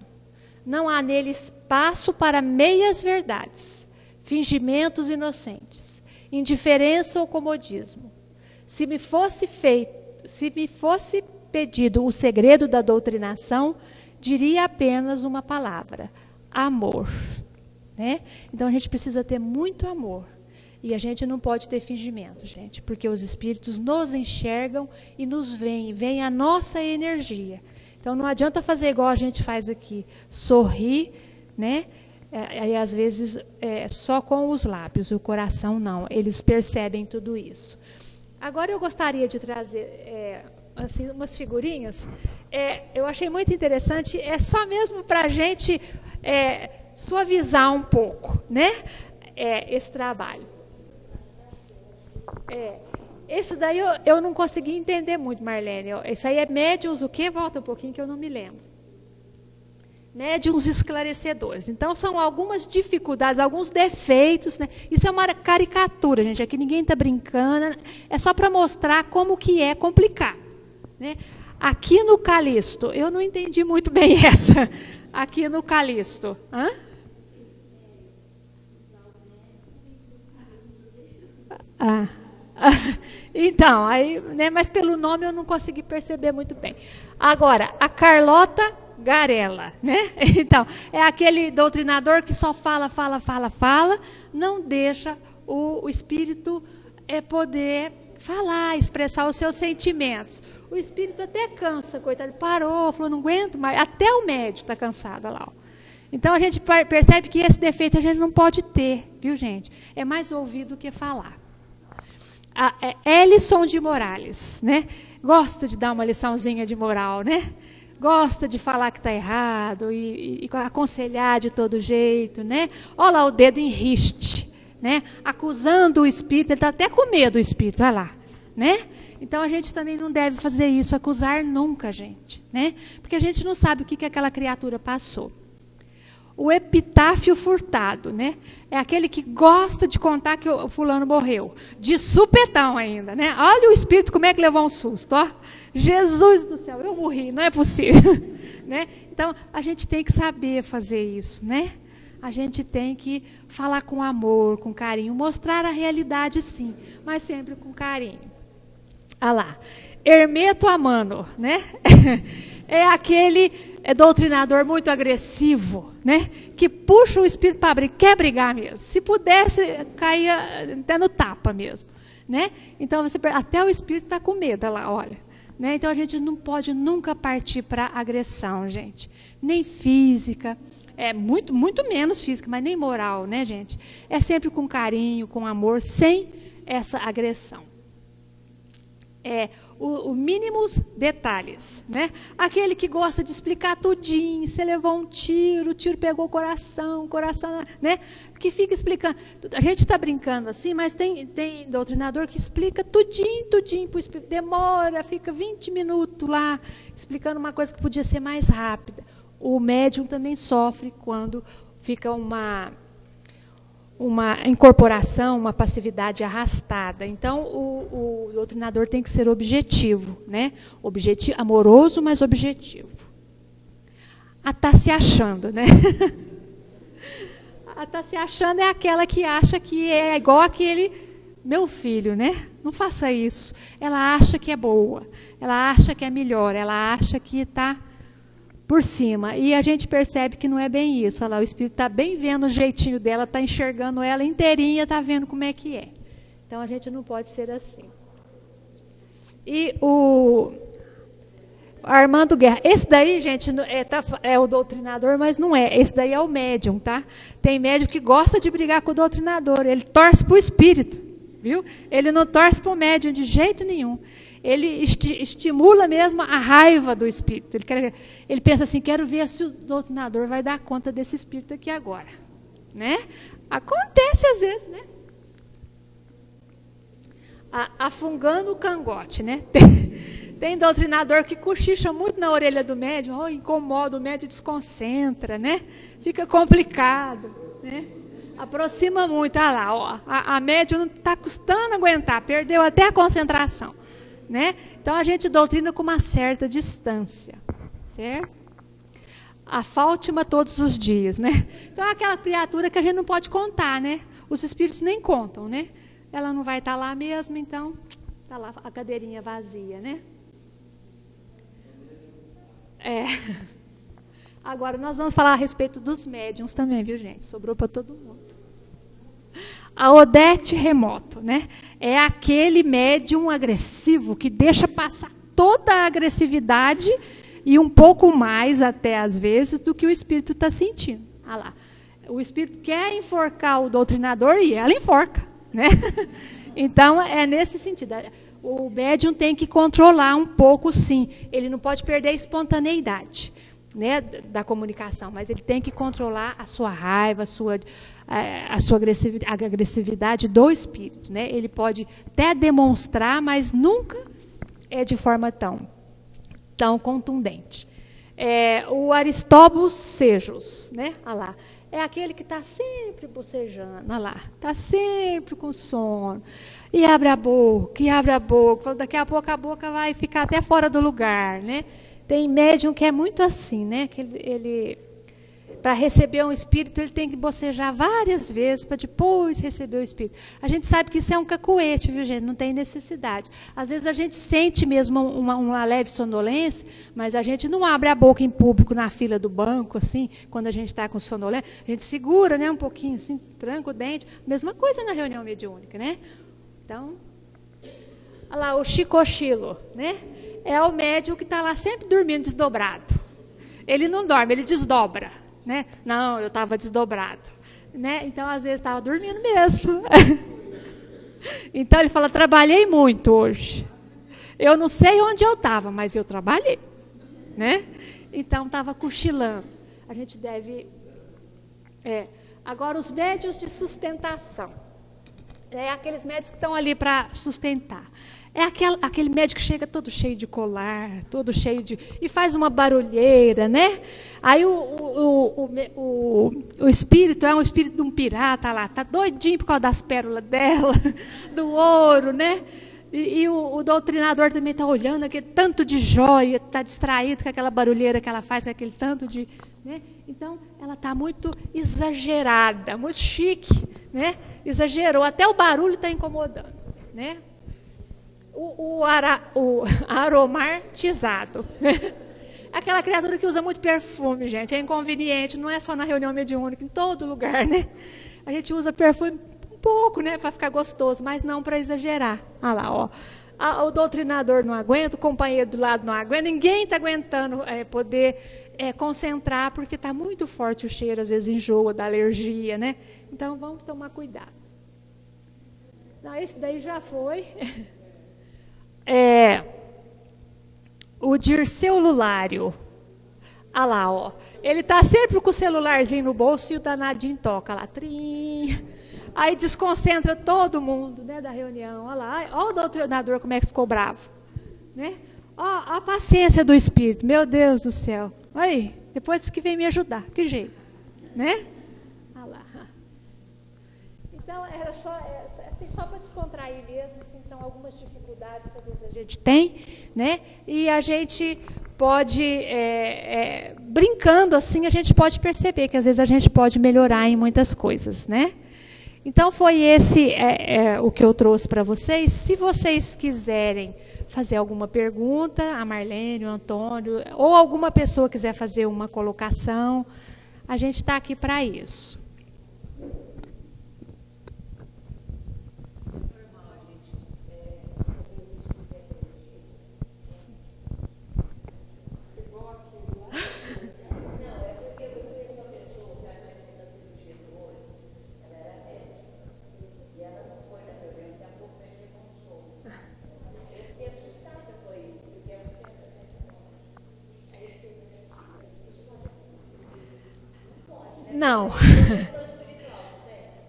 Não há nele espaço para meias verdades, fingimentos inocentes, indiferença ou comodismo. Se me fosse pedido o segredo da doutrinação, diria apenas uma palavra: amor. Né? Então a gente precisa ter muito amor. E a gente não pode ter fingimento, gente, porque os espíritos nos enxergam e nos veem a nossa energia. Então não adianta fazer igual a gente faz aqui, sorrir, né? E às vezes só com os lábios, o coração não. Eles percebem tudo isso. Agora eu gostaria de trazer assim, umas figurinhas. Eu achei muito interessante, é só mesmo para a gente suavizar um pouco, né? Esse trabalho. Esse daí eu não consegui entender muito, Marlene. Isso aí é médiuns o quê? Volta um pouquinho que eu não me lembro. Médiuns esclarecedores. Então, são algumas dificuldades, alguns defeitos, né? Isso é uma caricatura, gente. Aqui ninguém está brincando. É só para mostrar como que é complicado, né? Aqui no Calixto, eu não entendi muito bem essa. Aqui no Calixto. Hã? Então, aí, né, mas pelo nome eu não consegui perceber muito bem. Agora, a Carlota Garella, né? Então, é aquele doutrinador que só fala, não deixa o espírito poder falar, expressar os seus sentimentos. O espírito até cansa, coitado, parou, falou, não aguento mais. Até o médium está cansado lá. Ó. Então, a gente percebe que esse defeito a gente não pode ter, viu, gente? É mais ouvir do que falar. Ellison de Morales, né? Gosta de dar uma liçãozinha de moral, né? Gosta de falar que está errado e aconselhar de todo jeito, né? Olha lá o dedo em riste, né? Acusando o espírito, ele está até com medo do espírito, olha lá, né? Então, a gente também não deve fazer isso, acusar nunca, gente, né? Porque a gente não sabe o que aquela criatura passou. O epitáfio furtado, né? É aquele que gosta de contar que o fulano morreu. De supetão ainda, né? Olha o espírito como é que levou um susto, ó. Jesus do céu, eu morri, não é possível. Né? Então, a gente tem que saber fazer isso, né? A gente tem que falar com amor, com carinho, mostrar a realidade sim, mas sempre com carinho. Olha lá, Hermeto Amano, né? É aquele doutrinador muito agressivo, né? Que puxa o espírito para brigar, quer brigar mesmo. Se pudesse, caía até no tapa mesmo, né? Então, até o espírito está com medo, olha lá, olha. Né? Então, a gente não pode nunca partir para agressão, gente. Nem física, muito, muito menos física, mas nem moral, né, gente? É sempre com carinho, com amor, sem essa agressão. O mínimos detalhes, né? Aquele que gosta de explicar tudinho, você levou um tiro, o tiro pegou o coração, né? Que fica explicando. A gente está brincando assim, mas tem doutrinador que explica tudinho para o espírito. Demora, fica 20 minutos lá, explicando uma coisa que podia ser mais rápida. O médium também sofre quando fica uma incorporação, uma passividade arrastada. Então, o doutrinador tem que ser objetivo, né? Amoroso, mas objetivo. Tá se achando, né? Tá se achando é aquela que acha que é igual aquele meu filho, né? Não faça isso. Ela acha que é boa, ela acha que é melhor, ela acha que está por cima. E a gente percebe que não é bem isso. Olha lá, o espírito está bem vendo o jeitinho dela, está enxergando ela inteirinha, está vendo como é que é. Então, a gente não pode ser assim. E o Armando Guerra. Esse daí, gente, é o doutrinador, mas não é. Esse daí é o médium, tá? Tem médium que gosta de brigar com o doutrinador. Ele torce para o espírito, viu? Ele não torce para o médium de jeito nenhum. Ele estimula mesmo a raiva do espírito. Ele pensa assim, quero ver se o doutrinador vai dar conta desse espírito aqui agora. Né? Acontece às vezes, né? Afungando o cangote, né? Tem doutrinador que cochicha muito na orelha do médium, incomoda o médium, desconcentra, né? Fica complicado, né? Aproxima muito, olha lá, ó, a médium não está custando aguentar, perdeu até a concentração. Né? Então, a gente doutrina com uma certa distância, certo? A Fátima todos os dias, né? Então, é aquela criatura que a gente não pode contar, né? Os espíritos nem contam, né? Ela não vai estar lá mesmo, então, está lá a cadeirinha vazia, né? Agora, nós vamos falar a respeito dos médiuns também, viu, gente? Sobrou para todo mundo. A Odete Remoto, né? É aquele médium agressivo que deixa passar toda a agressividade e um pouco mais, até às vezes, do que o espírito está sentindo. Olha lá. O espírito quer enforcar o doutrinador e ela enforca, né? Então, é nesse sentido. O médium tem que controlar um pouco, sim. Ele não pode perder a espontaneidade, né, da comunicação, mas ele tem que controlar a sua raiva, a sua agressividade do espírito, né? Ele pode até demonstrar, mas nunca é de forma tão contundente. O Aristóbulo Sejos, né? Olha lá, é aquele que está sempre bocejando, olha lá, está sempre com sono, e abre a boca, daqui a pouco a boca vai ficar até fora do lugar, né? Tem médium que é muito assim, né? Que ele para receber um espírito, ele tem que bocejar várias vezes para depois receber o espírito. A gente sabe que isso é um cacuete, viu, gente? Não tem necessidade. Às vezes a gente sente mesmo uma leve sonolência, mas a gente não abre a boca em público na fila do banco, assim, quando a gente está com sonolência. A gente segura, né, um pouquinho, assim, tranca o dente. Mesma coisa na reunião mediúnica, né? Então, olha lá, o chicochilo, né? É o médium que está lá sempre dormindo desdobrado. Ele não dorme, ele desdobra. né? Não, eu estava desdobrado, né? Então, às vezes, estava dormindo mesmo. Então, ele fala, trabalhei muito hoje. Eu não sei onde eu estava, mas eu trabalhei, né? Então, estava cochilando. A gente deve... Agora, os médios de sustentação. É aqueles médicos que estão ali para sustentar. É aquele médico que chega todo cheio de colar, todo cheio de... E faz uma barulheira, né? Aí o espírito é um espírito de um pirata lá, tá doidinho por causa das pérolas dela, do ouro, né? E o doutrinador também está olhando aquele tanto de joia, está distraído com aquela barulheira que ela faz, com aquele tanto de... Né? Então, ela está muito exagerada, muito chique, né? Exagerou, até o barulho está incomodando, né? O aromatizado. Aquela criatura que usa muito perfume, gente, é inconveniente, não é só na reunião mediúnica, em todo lugar, né? A gente usa perfume um pouco, né, para ficar gostoso, mas não para exagerar. Olha lá, ó. O doutrinador não aguenta, o companheiro do lado não aguenta, ninguém está aguentando poder concentrar, porque está muito forte o cheiro, às vezes enjoa da alergia, né? Então, vamos tomar cuidado. Não, esse daí já foi. O Dirceu Lulário. Olha lá, ó. Ele está sempre com o celularzinho no bolso e o danadinho toca lá. Trim. Aí desconcentra todo mundo, né, da reunião. Olha lá, olha o doutrinador como é que ficou bravo, né? Ó, a paciência do espírito, meu Deus do céu. Aí, depois que vem me ajudar, que jeito, né? Olha lá. Então, era só para descontrair mesmo, assim, são algumas dificuldades que às vezes a gente tem, né? E a gente pode, brincando assim, a gente pode perceber que às vezes a gente pode melhorar em muitas coisas, né? Então, foi esse o que eu trouxe para vocês. Se vocês quiserem fazer alguma pergunta, a Marlene, o Antônio, ou alguma pessoa quiser fazer uma colocação, a gente está aqui para isso. Não.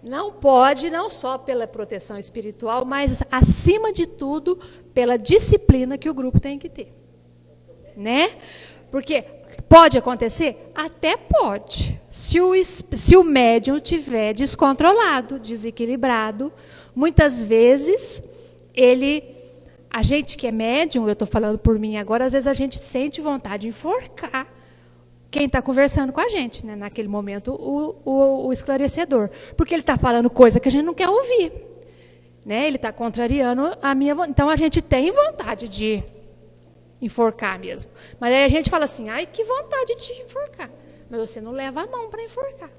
Não pode, não só pela proteção espiritual, mas, acima de tudo, pela disciplina que o grupo tem que ter. Né? Porque pode acontecer? Até pode. Se o médium estiver descontrolado, desequilibrado, muitas vezes, a gente que é médium, eu estou falando por mim agora, às vezes a gente sente vontade de enforcar quem está conversando com a gente, né? Naquele momento, o esclarecedor. Porque ele está falando coisa que a gente não quer ouvir. Né? Ele está contrariando a minha vontade. Então, a gente tem vontade de enforcar mesmo. Mas aí a gente fala assim, ai, que vontade de enforcar. Mas você não leva a mão para enforcar.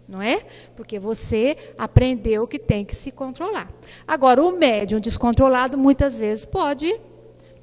Não é? Porque você aprendeu que tem que se controlar. Agora, o médium descontrolado, muitas vezes, pode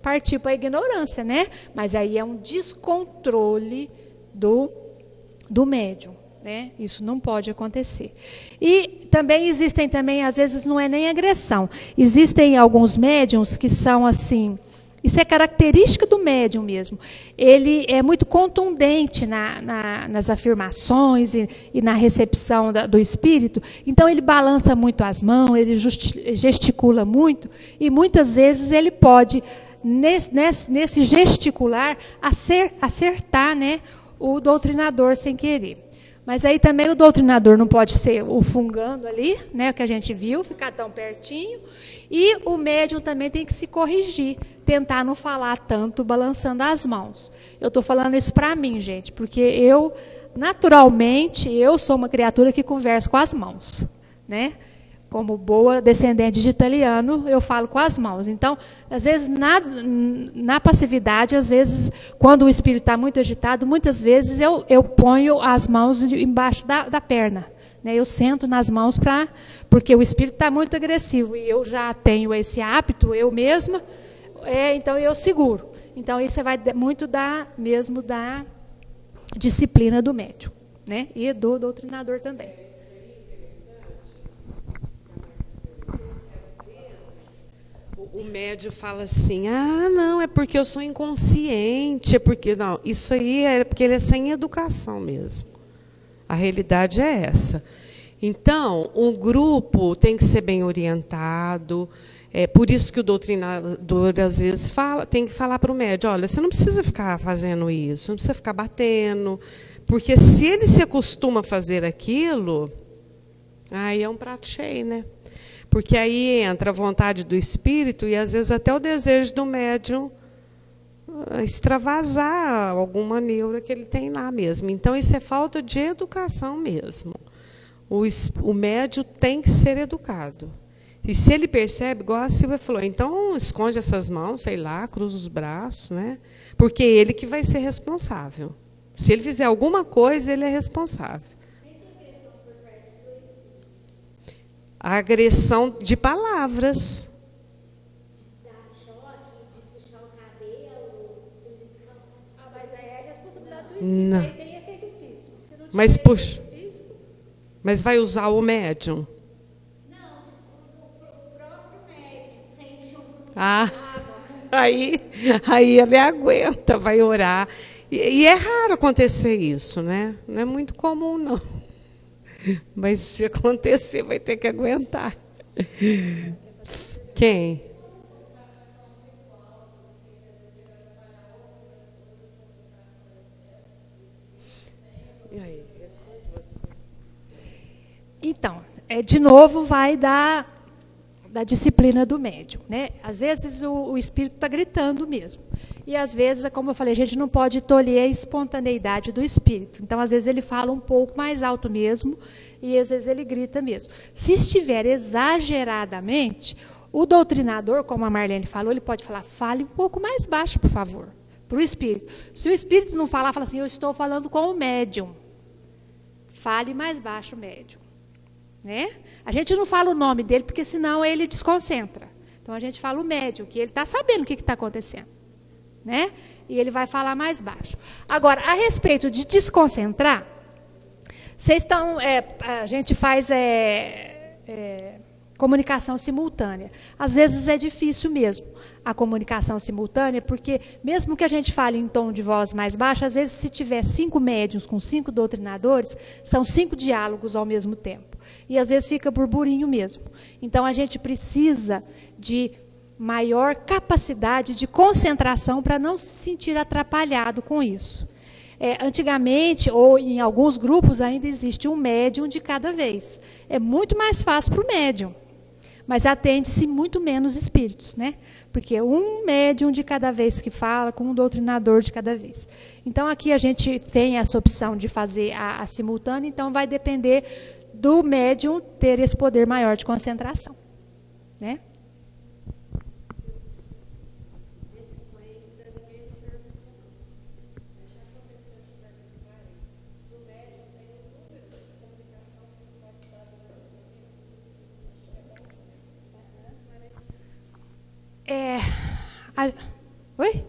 partir para a ignorância, né? Mas aí é um descontrole do médium, né? Isso não pode acontecer. E também existem, às vezes não é nem agressão. Existem alguns médiums que são assim, isso é característica do médium mesmo. Ele é muito contundente nas afirmações e na recepção do espírito. Então ele balança muito as mãos, ele gesticula muito, e muitas vezes ele pode, nesse gesticular, acertar, né, o doutrinador sem querer. Mas aí também o doutrinador não pode ser o fungando ali, né, o que a gente viu, ficar tão pertinho. E o médium também tem que se corrigir, tentar não falar tanto balançando as mãos. Eu estou falando isso para mim, gente, porque eu, naturalmente, eu sou uma criatura que conversa com as mãos, né? Como boa descendente de italiano, eu falo com as mãos. Então, às vezes, na passividade, às vezes, quando o espírito está muito agitado, muitas vezes eu ponho as mãos embaixo da perna. Né? Eu sento nas mãos porque o espírito está muito agressivo e eu já tenho esse hábito, eu mesma, então eu seguro. Então, isso vai muito da disciplina do médium. né? E do doutrinador também. O médium fala assim, não, é porque eu sou inconsciente, é porque... Não, isso aí é porque ele é sem educação mesmo. A realidade é essa. Então, um grupo tem que ser bem orientado, é por isso que o doutrinador, às vezes, tem que falar para o médium, olha, você não precisa ficar fazendo isso, não precisa ficar batendo, porque se ele se acostuma a fazer aquilo, aí é um prato cheio, né? Porque aí entra a vontade do espírito e, às vezes, até o desejo do médium extravasar alguma neura que ele tem lá mesmo. Então, isso é falta de educação mesmo. O médium tem que ser educado. E se ele percebe, igual a Silvia falou, então esconde essas mãos, sei lá, cruza os braços, né? Porque é ele que vai ser responsável. Se ele fizer alguma coisa, ele é responsável. A agressão de palavras. De dar choque, de puxar o cabelo, Mas aí é a responsabilidade do espírito. Não. Aí tem efeito físico. Se não tiver Mas, puxa, efeito físico, mas vai usar o médium? Não, tipo, o próprio médico sente Aí ele aguenta, vai orar. E é raro acontecer isso, né? Não é muito comum, não. Mas se acontecer, vai ter que aguentar. Quem? E aí, responde vocês. então, de novo, vai da disciplina do médium, né? Às vezes o espírito está gritando mesmo. E às vezes, como eu falei, a gente não pode tolher a espontaneidade do espírito. Então, às vezes ele fala um pouco mais alto mesmo e às vezes ele grita mesmo. Se estiver exageradamente, o doutrinador, como a Marlene falou, ele pode falar, fale um pouco mais baixo, por favor, para o espírito. Se o espírito não falar, fala assim, eu estou falando com o médium. Fale mais baixo, médium. Né? A gente não fala o nome dele, porque senão ele desconcentra. Então, a gente fala o médium, que ele está sabendo o que está acontecendo. Né? E ele vai falar mais baixo. Agora, a respeito de desconcentrar, vocês estão... a gente faz comunicação simultânea. Às vezes é difícil mesmo a comunicação simultânea, porque mesmo que a gente fale em tom de voz mais baixo, às vezes se tiver 5 médiuns com 5 doutrinadores, são 5 diálogos ao mesmo tempo. E às vezes fica burburinho mesmo. Então a gente precisa de maior capacidade de concentração para não se sentir atrapalhado com isso. Antigamente, ou em alguns grupos, ainda existe um médium de cada vez. É muito mais fácil para o médium, mas atende-se muito menos espíritos, né? Porque um médium de cada vez que fala, com um doutrinador de cada vez. Então, aqui a gente tem essa opção de fazer a simultânea, então vai depender do médium ter esse poder maior de concentração, né? Oi?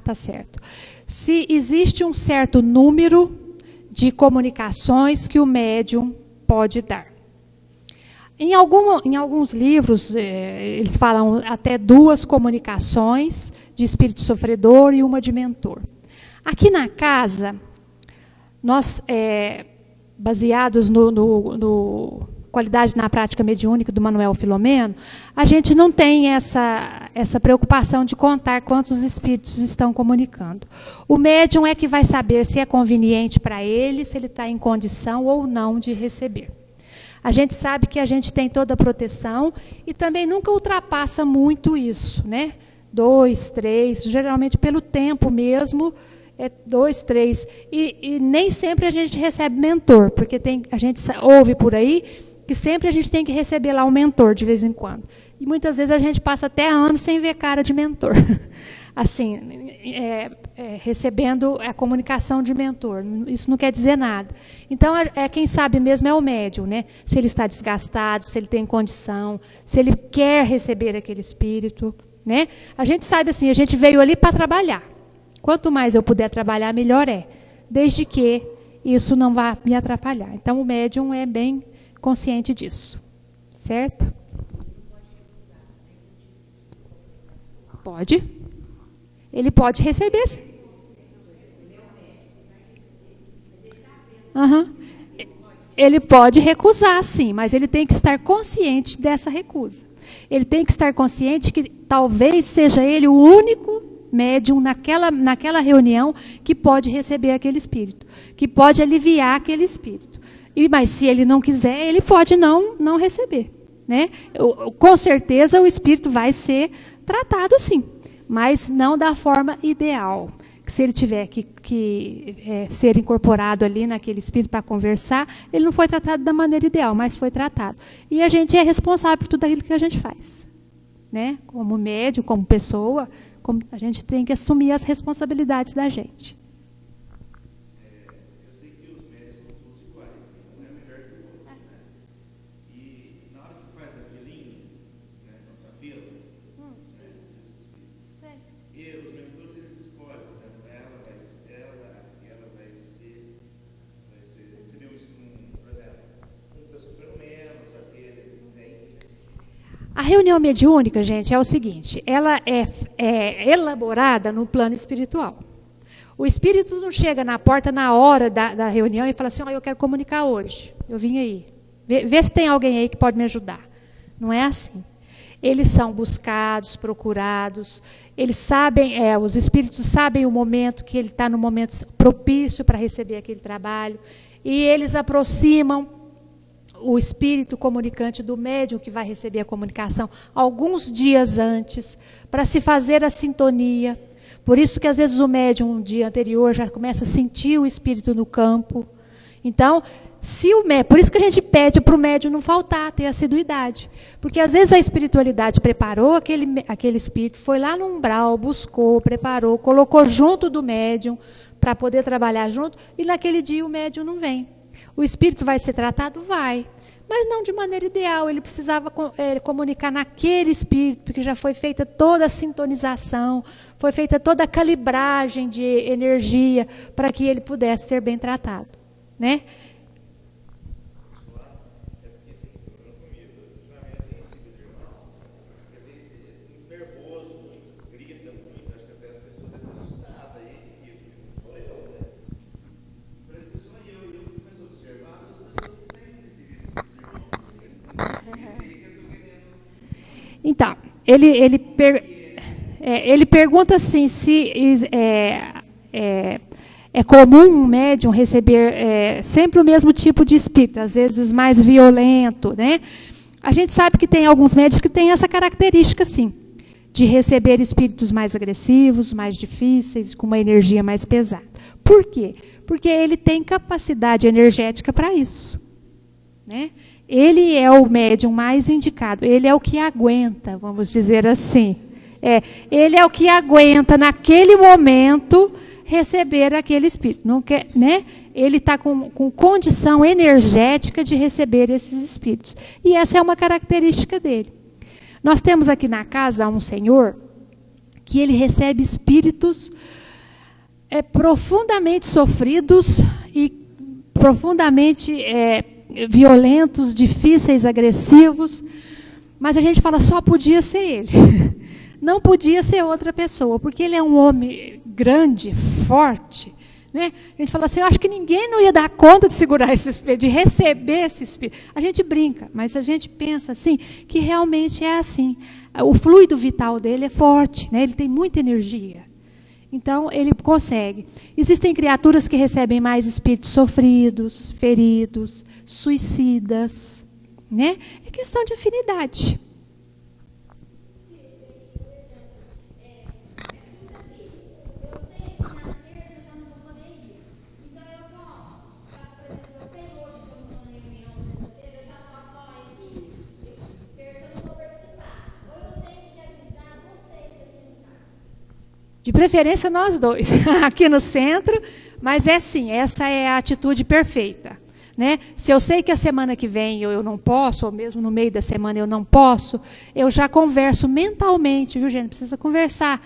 Tá certo. Se existe um certo número de comunicações que o médium pode dar. Em alguns livros, eles falam até 2 comunicações de espírito sofredor e uma de mentor. Aqui na casa, nós, baseados no Qualidade na Prática Mediúnica do Manuel Filomeno, a gente não tem essa preocupação de contar quantos espíritos estão comunicando. O médium é que vai saber se é conveniente para ele, se ele está em condição ou não de receber. A gente sabe que a gente tem toda a proteção e também nunca ultrapassa muito isso, né? 2, 3, geralmente pelo tempo mesmo, 2, 3. E nem sempre a gente recebe mentor, porque a gente ouve por aí que sempre a gente tem que receber lá um mentor de vez em quando. E muitas vezes a gente passa até anos sem ver cara de mentor. Assim, recebendo a comunicação de mentor. Isso não quer dizer nada. Então, quem sabe mesmo é o médium, né? Se ele está desgastado, se ele tem condição, se ele quer receber aquele espírito, né? A gente sabe assim, a gente veio ali para trabalhar. Quanto mais eu puder trabalhar, melhor é. Desde que isso não vai me atrapalhar. Então, o médium é bem consciente disso, certo? Pode. Ele pode receber. Uhum. Ele pode recusar, sim, mas ele tem que estar consciente dessa recusa. Ele tem que estar consciente que talvez seja ele o único médium naquela reunião que pode receber aquele espírito, que pode aliviar aquele espírito. Mas se ele não quiser, ele pode não receber, né? Com certeza o espírito vai ser tratado, sim, mas não da forma ideal. Se ele tiver que ser incorporado ali naquele espírito para conversar, ele não foi tratado da maneira ideal, mas foi tratado. E a gente é responsável por tudo aquilo que a gente faz, né? Como médium, como pessoa, a gente tem que assumir as responsabilidades da gente. Eu sei que os médios são todos iguais, um é melhor que o outro, né? E na hora que faz a filinha, né, nossa fila, os médios, e os mentores eles escolhem, por exemplo, ela vai receber por exemplo, está sofrendo menos, aquele não tem. A reunião mediúnica, gente, é o seguinte, ela é elaborada no plano espiritual. O espírito não chega na porta na hora da reunião e fala assim, eu quero comunicar hoje, eu vim aí. Vê se tem alguém aí que pode me ajudar. Não é assim. Eles são buscados, procurados, eles sabem, os espíritos sabem o momento que ele está no momento propício para receber aquele trabalho, e eles aproximam o espírito comunicante do médium que vai receber a comunicação alguns dias antes, para se fazer a sintonia. Por isso que às vezes o médium um dia anterior já começa a sentir o espírito no campo. Então, por isso que a gente pede para o médium não faltar, ter assiduidade. Porque às vezes a espiritualidade preparou aquele espírito, foi lá no umbral, buscou, preparou, colocou junto do médium para poder trabalhar junto, e naquele dia o médium não vem. O espírito vai ser tratado? Vai. Mas não de maneira ideal. Ele precisava comunicar naquele espírito, porque já foi feita toda a sintonização, foi feita toda a calibragem de energia para que ele pudesse ser bem tratado, né? Então, ele pergunta assim, se é comum um médium receber sempre o mesmo tipo de espírito, às vezes mais violento, né? A gente sabe que tem alguns médios que têm essa característica, sim, de receber espíritos mais agressivos, mais difíceis, com uma energia mais pesada. Por quê? Porque ele tem capacidade energética para isso, né? Ele é o médium mais indicado, ele é o que aguenta, vamos dizer assim. Ele é o que aguenta, naquele momento, receber aquele espírito. Não quer, né? Ele está com condição energética de receber esses espíritos. E essa é uma característica dele. Nós temos aqui na casa um senhor que ele recebe espíritos profundamente sofridos e profundamente violentos, difíceis, agressivos, mas a gente fala, só podia ser ele. Não podia ser outra pessoa, porque ele é um homem grande, forte, né? A gente fala assim, eu acho que ninguém não ia dar conta de segurar esse espírito, de receber esse espírito. A gente brinca, mas a gente pensa assim, que realmente é assim. O fluido vital dele é forte, né? Ele tem muita energia. Então, ele consegue. Existem criaturas que recebem mais espíritos sofridos, feridos, suicidas, né? É questão de afinidade. De preferência nós dois, aqui no centro, mas sim, essa é a atitude perfeita, né? Se eu sei que a semana que vem eu não posso, ou mesmo no meio da semana eu não posso, eu já converso mentalmente, viu, gente? Precisa conversar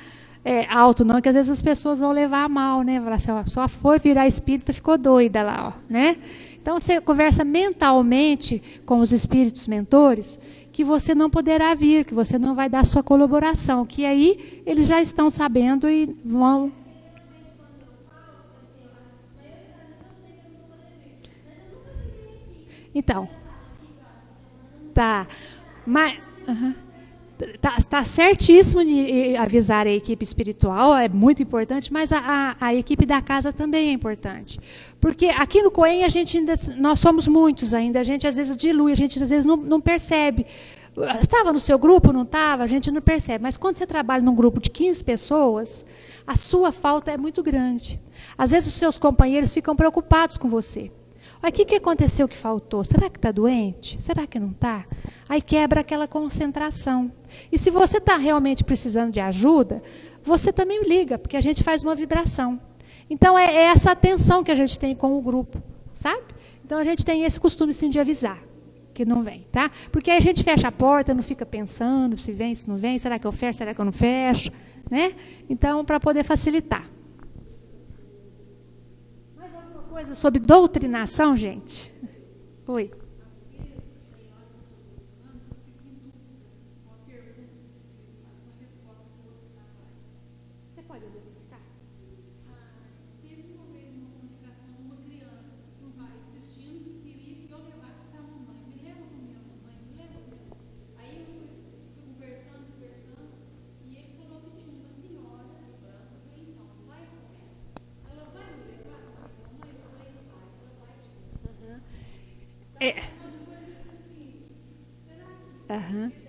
alto não, que às vezes as pessoas vão levar a mal, né? Falar assim, ó, só foi virar espírita, ficou doida lá, ó, né? Então você conversa mentalmente com os espíritos mentores que você não poderá vir, que você não vai dar sua colaboração, que aí eles já estão sabendo e vão. Então, tá, mas tá certíssimo de avisar a equipe espiritual, é muito importante, mas a equipe da casa também é importante. Porque aqui no Coen nós somos muitos ainda, a gente às vezes dilui, a gente às vezes não percebe. Estava no seu grupo, não estava? A gente não percebe. Mas quando você trabalha num grupo de 15 pessoas, a sua falta é muito grande. Às vezes os seus companheiros ficam preocupados com você. O que aconteceu que faltou? Será que está doente? Será que não está? Aí quebra aquela concentração. E se você está realmente precisando de ajuda, você também liga, porque a gente faz uma vibração. Então é essa atenção que a gente tem com o grupo, sabe? Então a gente tem esse costume sim de avisar que não vem, tá? Porque aí a gente fecha a porta, não fica pensando se vem, se não vem, será que eu fecho, será que eu não fecho, né? Então, para poder facilitar. Mais alguma coisa sobre doutrinação, gente? Oi. Você pode identificar? Teve uma vez uma comunicação de uma criança que o pai assistindo queria que eu levasse para a mamãe. Me leva para minha mamãe, me leva para minha mãe. Aí eu fui conversando, e ele falou que tinha uma senhora de branco. Eu falei, então, vai com ela. Ela vai me levar para minha mamãe? Eu falei, vai, ela vai te levar. Então, uma coisa assim, será que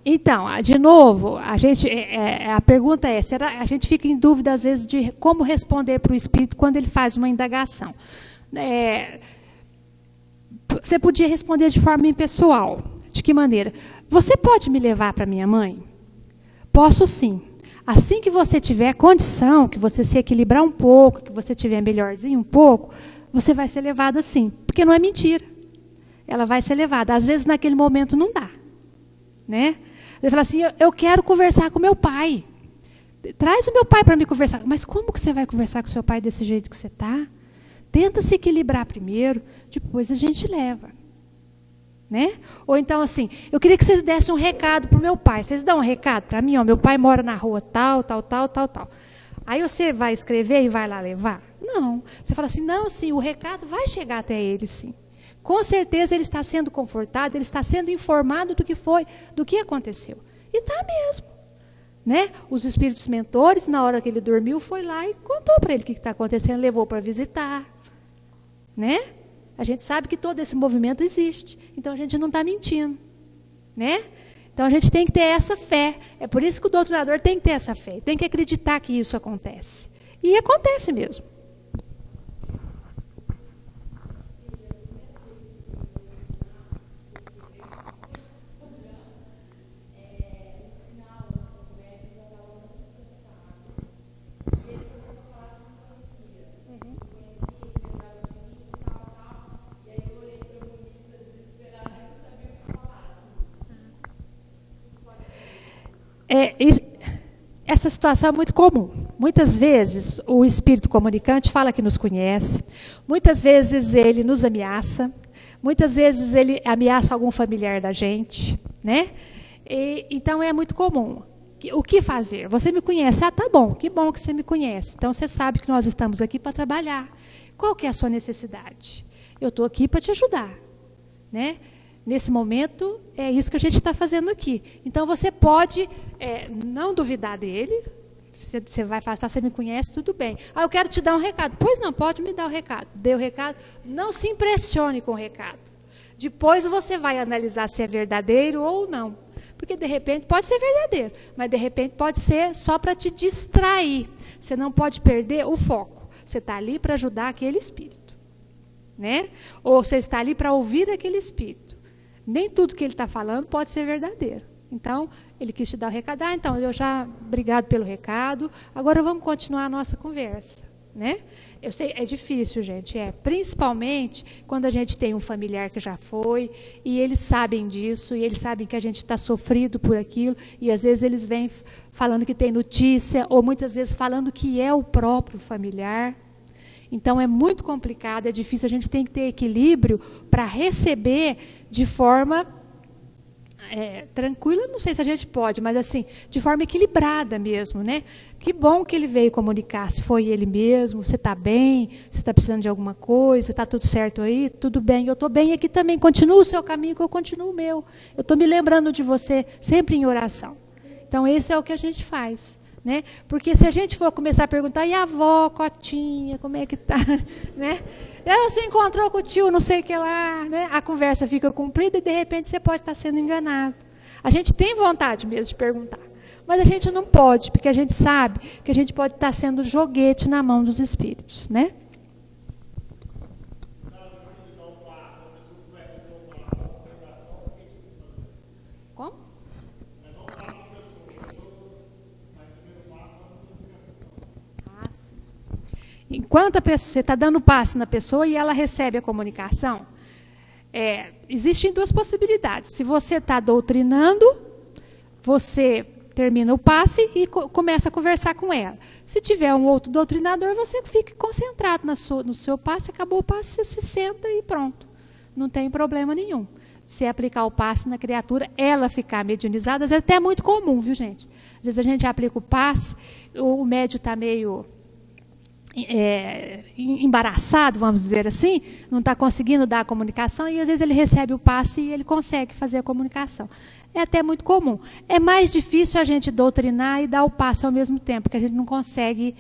Então, de novo, a pergunta é, a gente fica em dúvida às vezes de como responder para o espírito quando ele faz uma indagação. Você podia responder de forma impessoal. De que maneira? Você pode me levar para minha mãe? Posso sim. Assim que você tiver condição, que você se equilibrar um pouco, que você tiver melhorzinho um pouco, você vai ser levada sim. Porque não é mentira. Ela vai ser levada. Às vezes, naquele momento, não dá. Né? Ele fala assim, eu quero conversar com meu pai. Traz o meu pai para me conversar. Mas como que você vai conversar com seu pai desse jeito que você está? Tenta se equilibrar primeiro, depois a gente leva. Né? Ou então assim, eu queria que vocês dessem um recado para o meu pai. Vocês dão um recado para mim? Ó, meu pai mora na rua tal. Aí você vai escrever e vai lá levar? Não. Você fala assim, não, sim, o recado vai chegar até ele, sim. Com certeza ele está sendo confortado, ele está sendo informado do que foi, do que aconteceu. E está mesmo. Né? Os espíritos mentores, na hora que ele dormiu, foi lá e contou para ele o que está acontecendo, levou para visitar. Né? A gente sabe que todo esse movimento existe. Então a gente não está mentindo. Né? Então a gente tem que ter essa fé. É por isso que o doutrinador tem que ter essa fé. Tem que acreditar que isso acontece. E acontece mesmo. Essa situação é muito comum. Muitas vezes o espírito comunicante fala que nos conhece, muitas vezes ele nos ameaça, muitas vezes ele ameaça algum familiar da gente, né? Então é muito comum. O que fazer? Você me conhece? Ah, tá bom, que bom que você me conhece. Então você sabe que nós estamos aqui para trabalhar. Qual que é a sua necessidade? Eu estou aqui para te ajudar, né? Nesse momento, é isso que a gente está fazendo aqui. Então, você pode não duvidar dele. Você vai falar, você me conhece, tudo bem. Ah, eu quero te dar um recado. Pois não, pode me dar o recado. Dê o recado. Não se impressione com o recado. Depois você vai analisar se é verdadeiro ou não. Porque, de repente, pode ser verdadeiro. Mas, de repente, pode ser só para te distrair. Você não pode perder o foco. Você está ali para ajudar aquele espírito. Né? Ou você está ali para ouvir aquele espírito. Nem tudo que ele está falando pode ser verdadeiro. Então, ele quis te dar o recado. Ah, então, obrigado pelo recado. Agora vamos continuar a nossa conversa. né? Eu sei, é difícil, gente, principalmente quando a gente tem um familiar que já foi, e eles sabem disso, e eles sabem que a gente está sofrido por aquilo, e às vezes eles vêm falando que tem notícia, ou muitas vezes falando que é o próprio familiar. Então é muito complicado, é difícil, a gente tem que ter equilíbrio para receber de forma tranquila, não sei se a gente pode, mas assim, de forma equilibrada mesmo, né? Que bom que ele veio comunicar, se foi ele mesmo, você está bem, você está precisando de alguma coisa, está tudo certo aí, tudo bem, eu estou bem aqui também, continua o seu caminho que eu continuo o meu. Eu estou me lembrando de você sempre em oração. Então esse é o que a gente faz, né? Porque se a gente for começar a perguntar, e a avó, Cotinha, como é que está, né? Você encontrou com o tio, não sei o que lá, né? A conversa fica cumprida e de repente você pode estar sendo enganado. A gente tem vontade mesmo de perguntar, mas a gente não pode, porque a gente sabe que a gente pode estar sendo joguete na mão dos espíritos, né? Como? Enquanto a pessoa, você está dando passe na pessoa e ela recebe a comunicação, existem duas possibilidades. Se você está doutrinando, você termina o passe e começa a conversar com ela. Se tiver um outro doutrinador, você fica concentrado no seu passe, acabou o passe, você se senta e pronto. Não tem problema nenhum. Se aplicar o passe na criatura, ela ficar mediunizada, às vezes até é muito comum, viu, gente? Às vezes a gente aplica o passe, o médium está meio embaraçado, vamos dizer assim, não está conseguindo dar a comunicação, e às vezes ele recebe o passe e ele consegue fazer a comunicação. É até muito comum. É mais difícil a gente doutrinar e dar o passe ao mesmo tempo, porque a gente não consegue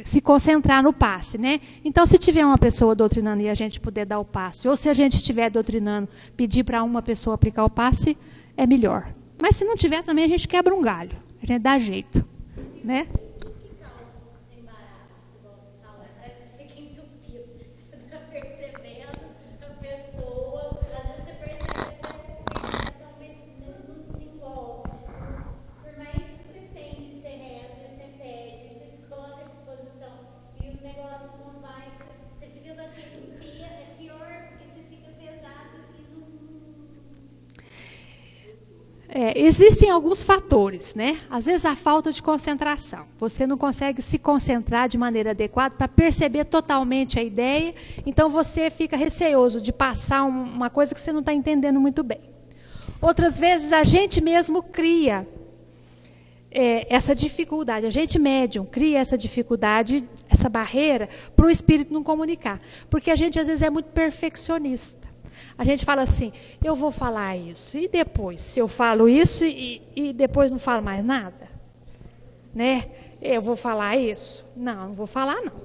se concentrar no passe, né? Então, se tiver uma pessoa doutrinando e a gente puder dar o passe, ou se a gente estiver doutrinando, pedir para uma pessoa aplicar o passe, é melhor. Mas se não tiver também, a gente quebra um galho, a gente dá jeito, né? Existem alguns fatores, né? Às vezes a falta de concentração. Você não consegue se concentrar de maneira adequada para perceber totalmente a ideia, então você fica receoso de passar uma coisa que você não está entendendo muito bem. Outras vezes a gente mesmo cria essa dificuldade, a gente médium cria essa dificuldade, essa barreira para o espírito não comunicar, porque a gente às vezes é muito perfeccionista. A gente fala assim, eu vou falar isso, e depois, se eu falo isso e depois não falo mais nada, né? Eu vou falar isso? Não vou falar não.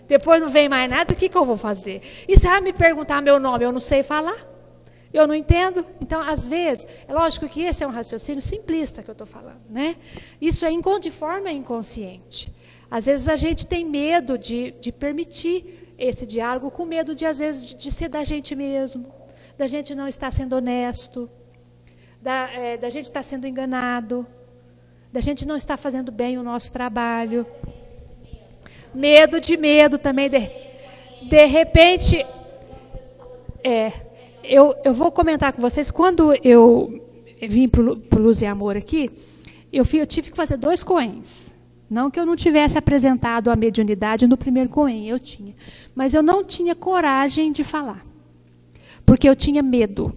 Depois não vem mais nada, o que eu vou fazer? E se vai me perguntar meu nome, eu não sei falar? Eu não entendo? Então, às vezes, é lógico que esse é um raciocínio simplista que eu estou falando, né? Isso de forma inconsciente. Às vezes a gente tem medo de permitir esse diálogo, com medo de, às vezes, de ser da gente mesmo, da gente não estar sendo honesto, da gente estar sendo enganado, da gente não estar fazendo bem o nosso trabalho. Medo também. De repente, eu vou comentar com vocês, quando eu vim para o Luz e Amor aqui, eu tive que fazer 2 coens. Não que eu não tivesse apresentado a mediunidade no primeiro coen, eu tinha. Mas eu não tinha coragem de falar, porque eu tinha medo.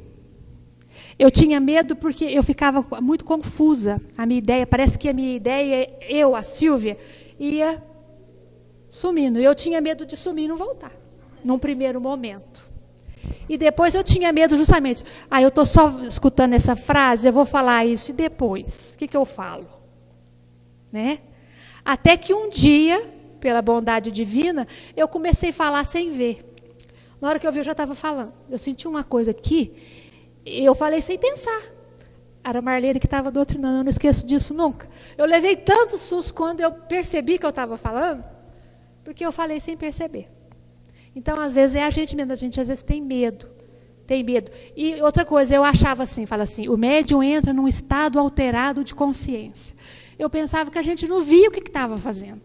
Eu tinha medo porque eu ficava muito confusa. A minha ideia, parece que a minha ideia, a Silvia, ia sumindo. Eu tinha medo de sumir e não voltar, num primeiro momento. E depois eu tinha medo justamente, eu estou só escutando essa frase, eu vou falar isso, e depois, o que eu falo? Né? Até que um dia, pela bondade divina, eu comecei a falar sem ver. Na hora que eu vi, eu já estava falando. Eu senti uma coisa aqui, e eu falei sem pensar. Era a Marlene que estava doutrinando, eu não esqueço disso nunca. Eu levei tanto susto quando eu percebi que eu estava falando, porque eu falei sem perceber. Então, às vezes, é a gente mesmo, a gente às vezes tem medo. Tem medo. E outra coisa, eu achava assim, fala assim, o médium entra num estado alterado de consciência. Eu pensava que a gente não via o que estava fazendo.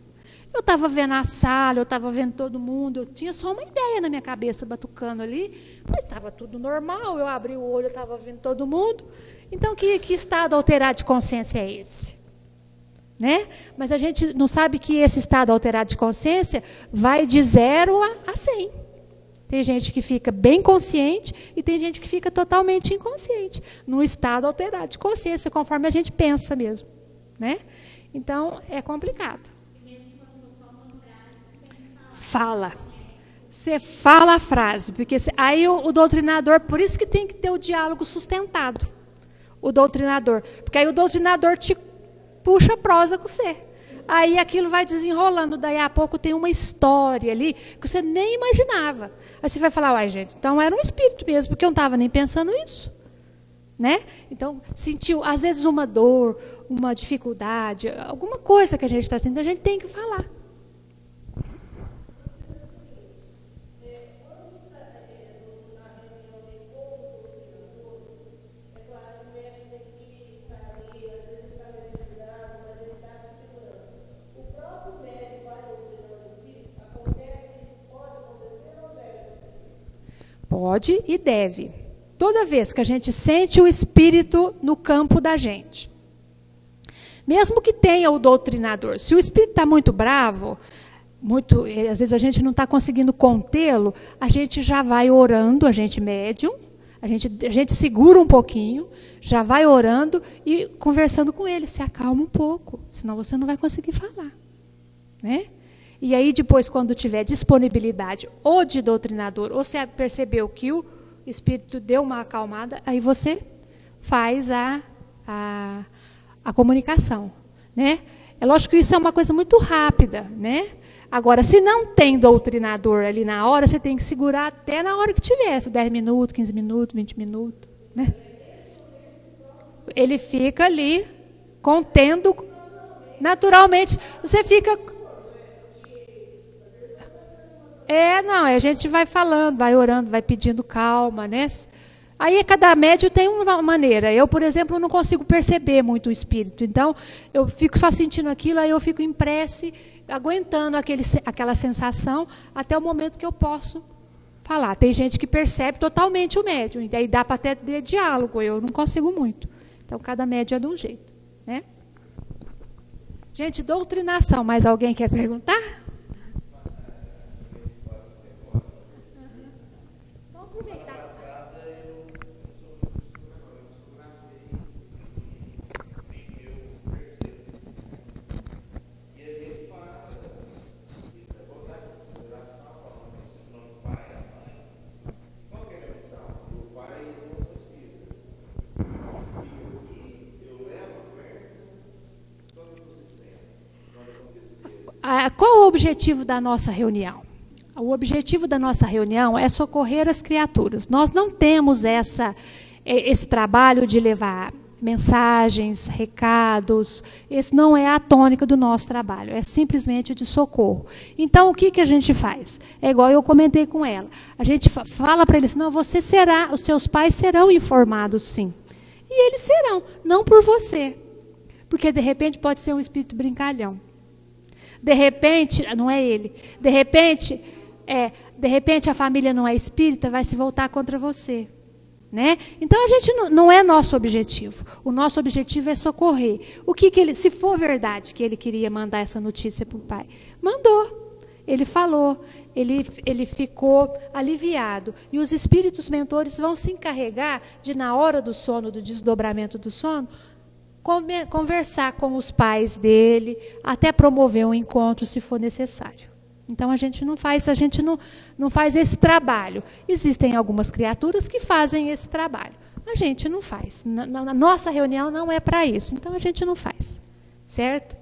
Eu estava vendo a sala, eu estava vendo todo mundo, eu tinha só uma ideia na minha cabeça, batucando ali, mas estava tudo normal, eu abri o olho, eu estava vendo todo mundo. Então, que estado alterado de consciência é esse? Né? Mas a gente não sabe que esse estado alterado de consciência vai de 0 a 100. Tem gente que fica bem consciente e tem gente que fica totalmente inconsciente, num estado alterado de consciência, conforme a gente pensa mesmo. Né? Então, é complicado. Fala. Você fala a frase, porque aí o doutrinador, por isso que tem que ter o diálogo sustentado, o doutrinador, porque aí o doutrinador te puxa a prosa com você. Aí aquilo vai desenrolando, daí a pouco tem uma história ali que você nem imaginava. Aí você vai falar, uai, gente, então era um espírito mesmo, porque eu não estava nem pensando isso. Né? Então, sentiu, às vezes, uma dor, uma dificuldade, alguma coisa que a gente está sentindo, a gente tem que falar. Pode e deve. Toda vez que a gente sente o espírito no campo da gente, mesmo que tenha o doutrinador, se o espírito está muito bravo, às vezes a gente não está conseguindo contê-lo, a gente já vai orando, a gente médium, a gente segura um pouquinho, já vai orando e conversando com ele, se acalma um pouco, senão você não vai conseguir falar. Né? E aí depois, quando tiver disponibilidade ou de doutrinador, ou você percebeu que o espírito deu uma acalmada, aí você faz a comunicação. Né? É lógico que isso é uma coisa muito rápida. Né? Agora, se não tem doutrinador ali na hora, você tem que segurar até na hora que tiver, 10 minutos, 15 minutos, 20 minutos. Né? Ele fica ali, contendo, naturalmente, você fica... não, a gente vai falando, vai orando, vai pedindo calma, né? Aí cada médium tem uma maneira. Eu, por exemplo, não consigo perceber muito o espírito. Então, eu fico só sentindo aquilo, aí eu fico em prece, aguentando aquela sensação até o momento que eu posso falar. Tem gente que percebe totalmente o médium, e daí dá para até ter diálogo, eu não consigo muito. Então, cada médium é de um jeito. Né? Gente, doutrinação, mais alguém quer perguntar? Qual o objetivo da nossa reunião? O objetivo da nossa reunião é socorrer as criaturas. Nós não temos esse trabalho de levar mensagens, recados. Esse não é a tônica do nosso trabalho, é simplesmente de socorro. Então, o que a gente faz? É igual eu comentei com ela. A gente fala para eles, não, os seus pais serão informados, sim. E eles serão, não por você. Porque, de repente, pode ser um espírito brincalhão. De repente, não é ele. De repente, a família não é espírita, vai se voltar contra você. Né? Então, a gente não é nosso objetivo. O nosso objetivo é socorrer. Se for verdade que ele queria mandar essa notícia para o pai, mandou. Ele falou, ele ficou aliviado. E os espíritos mentores vão se encarregar de, na hora do sono, do desdobramento do sono, conversar com os pais dele, até promover um encontro, se for necessário. Então, a gente não faz esse trabalho. Existem algumas criaturas que fazem esse trabalho. A gente não faz. Na nossa reunião não é para isso. Então, a gente não faz. Certo?